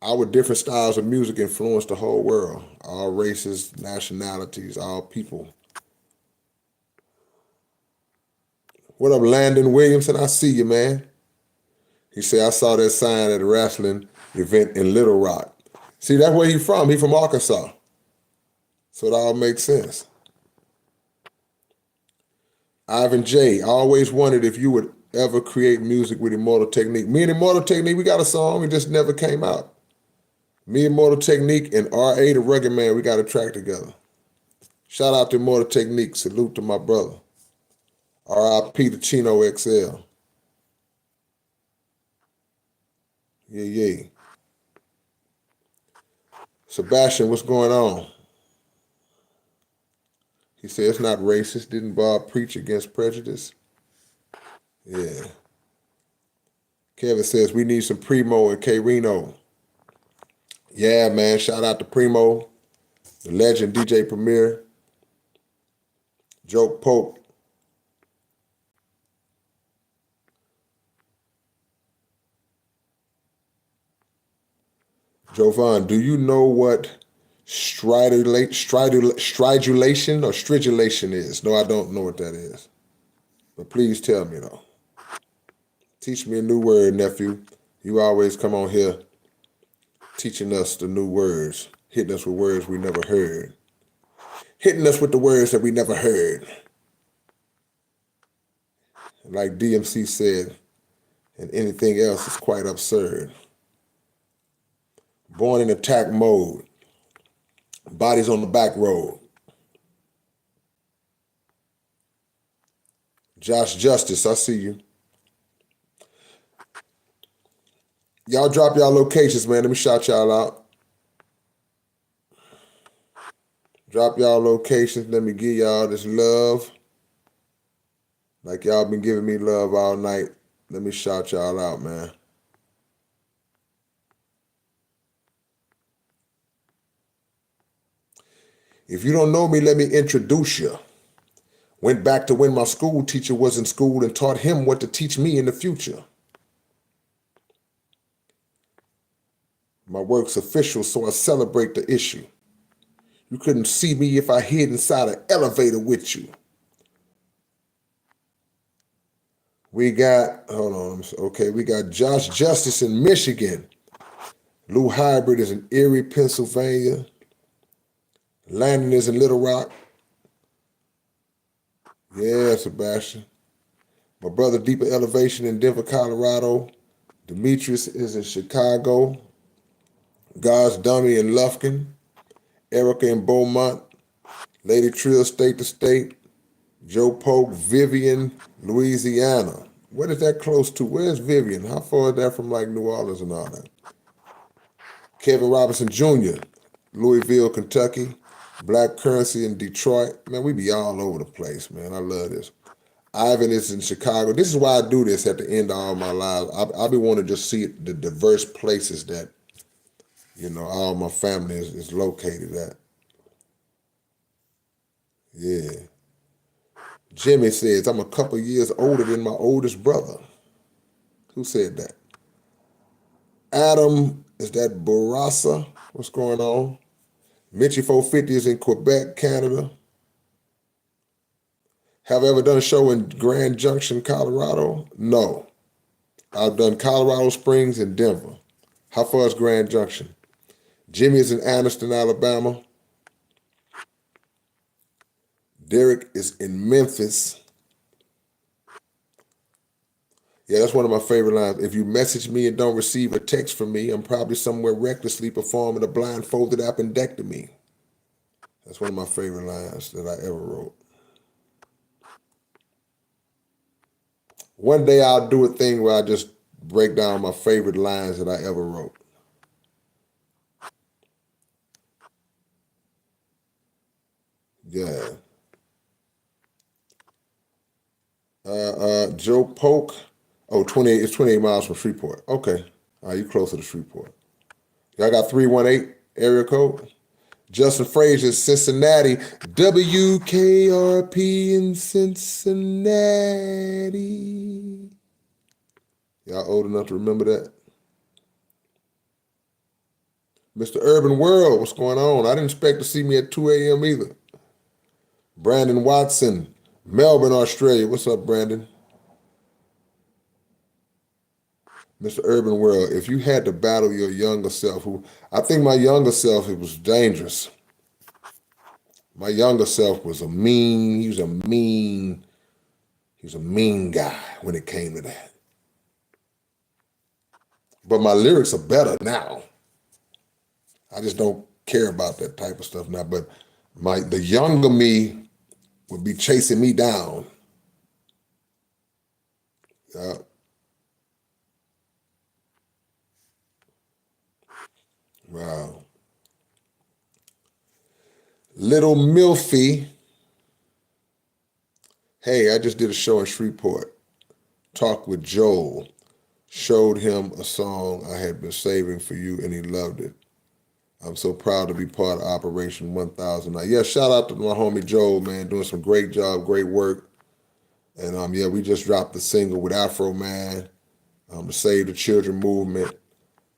our different styles of music influence the whole world. All races, nationalities, all people. What up, Landon Williamson? I see you, man. He said, I saw that sign at a wrestling event in Little Rock. See, that's where he's from. He's from Arkansas. So it all makes sense. Ivan J. I always wondered if you would ever create music with Immortal Technique. Me and Immortal Technique, we got a song. It just never came out. Me, Immortal Technique, and R.A. the Rugged Man, we got a track together. Shout out to Immortal Technique. Salute to my brother. R.I.P. to Chino XL. Yeah. Sebastian, what's going on? He said, it's not racist. Didn't Bob preach against prejudice? Yeah. Kevin says, we need some Primo and K-Rino. Yeah, man. Shout out to Primo, the legend DJ Premier, Joe Pope. Jovan, do you know what stridulation or stridulation is? No, I don't know what that is. But please tell me, though. Teach me a new word, nephew. You always come on here teaching us the new words, hitting us with words we never heard. Hitting us with the words that we never heard. Like DMC said, and anything else is quite absurd. Born in attack mode. Bodies on the back road. Josh Justice, I see you. Y'all drop y'all locations, man. Let me shout y'all out. Drop y'all locations. Let me give y'all this love. Like y'all been giving me love all night. Let me shout y'all out, man. If you don't know me, let me introduce you. Went back to when my school teacher was in school and taught him what to teach me in the future. My work's official, so I celebrate the issue. You couldn't see me if I hid inside an elevator with you. We got, hold on, okay, we got Josh Justice in Michigan. Lou Hybrid is in Erie, Pennsylvania. Landon is in Little Rock. Yeah, Sebastian. My brother Deeper Elevation in Denver, Colorado. Demetrius is in Chicago. God's Dummy in Lufkin. Erica in Beaumont. Lady Trill, State to State. Joe Polk, Vivian, Louisiana. What is that close to? Where's Vivian? How far is that from like New Orleans and all that? Kevin Robinson Jr., Louisville, Kentucky. Black Currency in Detroit. Man, we be all over the place, man. I love this. Ivan is in Chicago. This is why I do this at the end of all my lives. I be wanting to just see the diverse places that, you know, all my family is located at. Yeah. Jimmy says, I'm a couple years older than my oldest brother. Who said that? Adam, is that Barassa? What's going on? Mitchie 450 is in Quebec, Canada. Have I ever done a show in Grand Junction, Colorado? No. I've done Colorado Springs and Denver. How far is Grand Junction? Jimmy is in Anniston, Alabama. Derek is in Memphis. Yeah, that's one of my favorite lines. If you message me and don't receive a text from me, I'm probably somewhere recklessly performing a blindfolded appendectomy. That's one of my favorite lines that I ever wrote. One day I'll do a thing where I just break down my favorite lines that I ever wrote. Yeah. Joe Polk. Oh, 28. It's 28 miles from Shreveport. Okay. All right, you closer to Shreveport. Y'all got 318 area code. Justin Frazier, Cincinnati. WKRP in Cincinnati. Y'all old enough to remember that? Mr. Urban World, what's going on? I didn't expect to see me at 2 a.m. either. Brandon Watson, Melbourne, Australia. What's up, Brandon? Mr. Urban World, if you had to battle your younger self, who I think my younger self, it was dangerous. My younger self was he was a mean guy when it came to that. But my lyrics are better now. I just don't care about that type of stuff now. But the younger me would be chasing me down. Uh, wow. Little Milfy. Hey, I just did a show in Shreveport. Talked with Joel. Showed him a song I had been saving for you, and he loved it. I'm so proud to be part of Operation 1000. Yeah, shout out to my homie Joel, man, doing some great job, great work. And yeah, we just dropped the single with Afro Man, the Save the Children movement.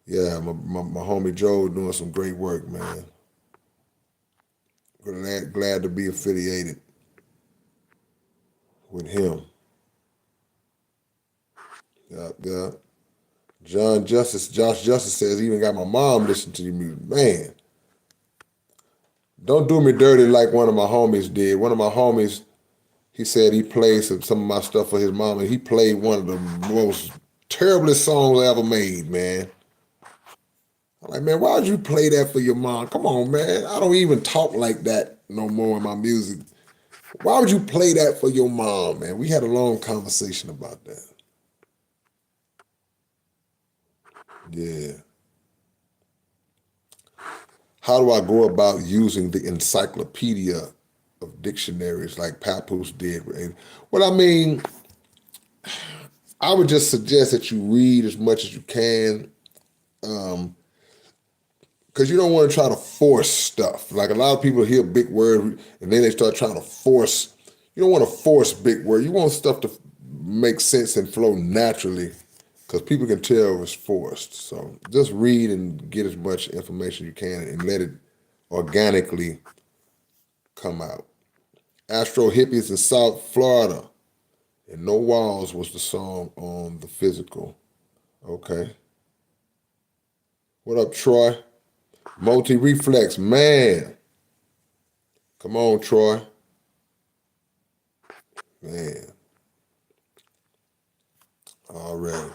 Yeah, my homie Joel doing some great work, man. Glad to be affiliated with him. Yeah. Josh Justice says he even got my mom listening to your music. Man, don't do me dirty like one of my homies did. One of my homies, he said he played some of my stuff for his mom, and he played one of the most terriblest songs I ever made, man. I'm like, man, why would you play that for your mom? Come on, man. I don't even talk like that no more in my music. Why would you play that for your mom, man? We had a long conversation about that. Yeah. How do I go about using the encyclopedia of dictionaries like Papoose did? Well, I mean, I would just suggest that you read as much as you can, because you don't want to try to force stuff. Like a lot of people hear big word and then they start trying to force. You don't want to force big word. You want stuff to make sense and flow naturally, because people can tell it's forced. So just read and get as much information you can and let it organically come out. Astro Hippies in South Florida. And No Walls was the song on the physical. Okay. What up, Troy? Multi-reflex, man. Come on, Troy. Man. Already.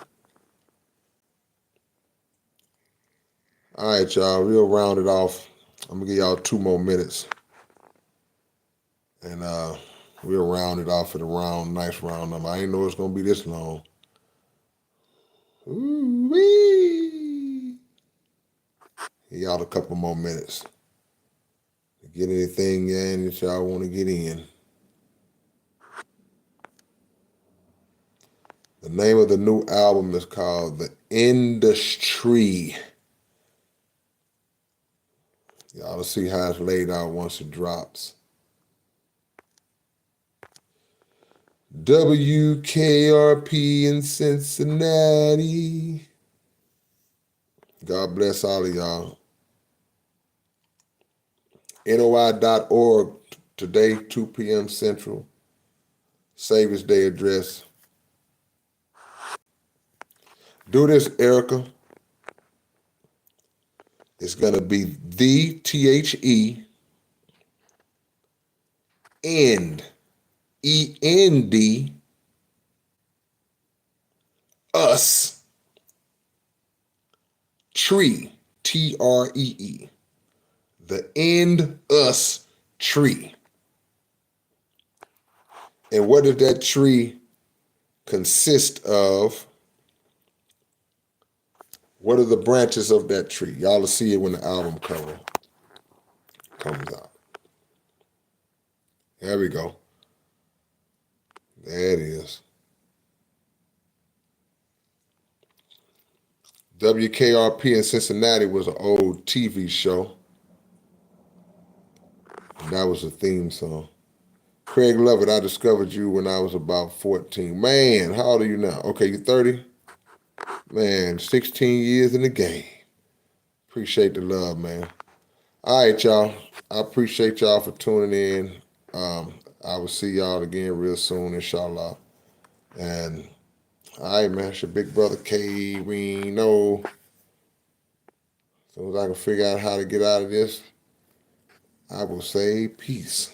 All right, y'all. We'll round it off. I'm going to give y'all 2 more minutes. And we'll round it off at a nice round number. I didn't know it's going to be this long. Ooh-wee. Give y'all a couple more minutes. Get anything in that y'all want to get in. The name of the new album is called The Industry. Y'all will see how it's laid out once it drops. WKRP in Cincinnati. God bless all of y'all. NOI.org today, 2 p.m. Central. Savior's Day address. Do this, Erica. It's going to be the THE end, END, us, tree, TREE. The end us tree. And what does that tree consist of? What are the branches of that tree? Y'all will see it when the album cover comes out. There we go. There it is. WKRP in Cincinnati was an old TV show. And that was the theme song. Craig Lovett, I discovered you when I was about 14. Man, how old are you now? Okay, you 30? Man, 16 years in the game. Appreciate the love, man. All right, y'all. I appreciate y'all for tuning in. I will see y'all again real soon, inshallah. And All right, man. It's your big brother K-Rino. As soon as I can figure out how to get out of this, I will say peace.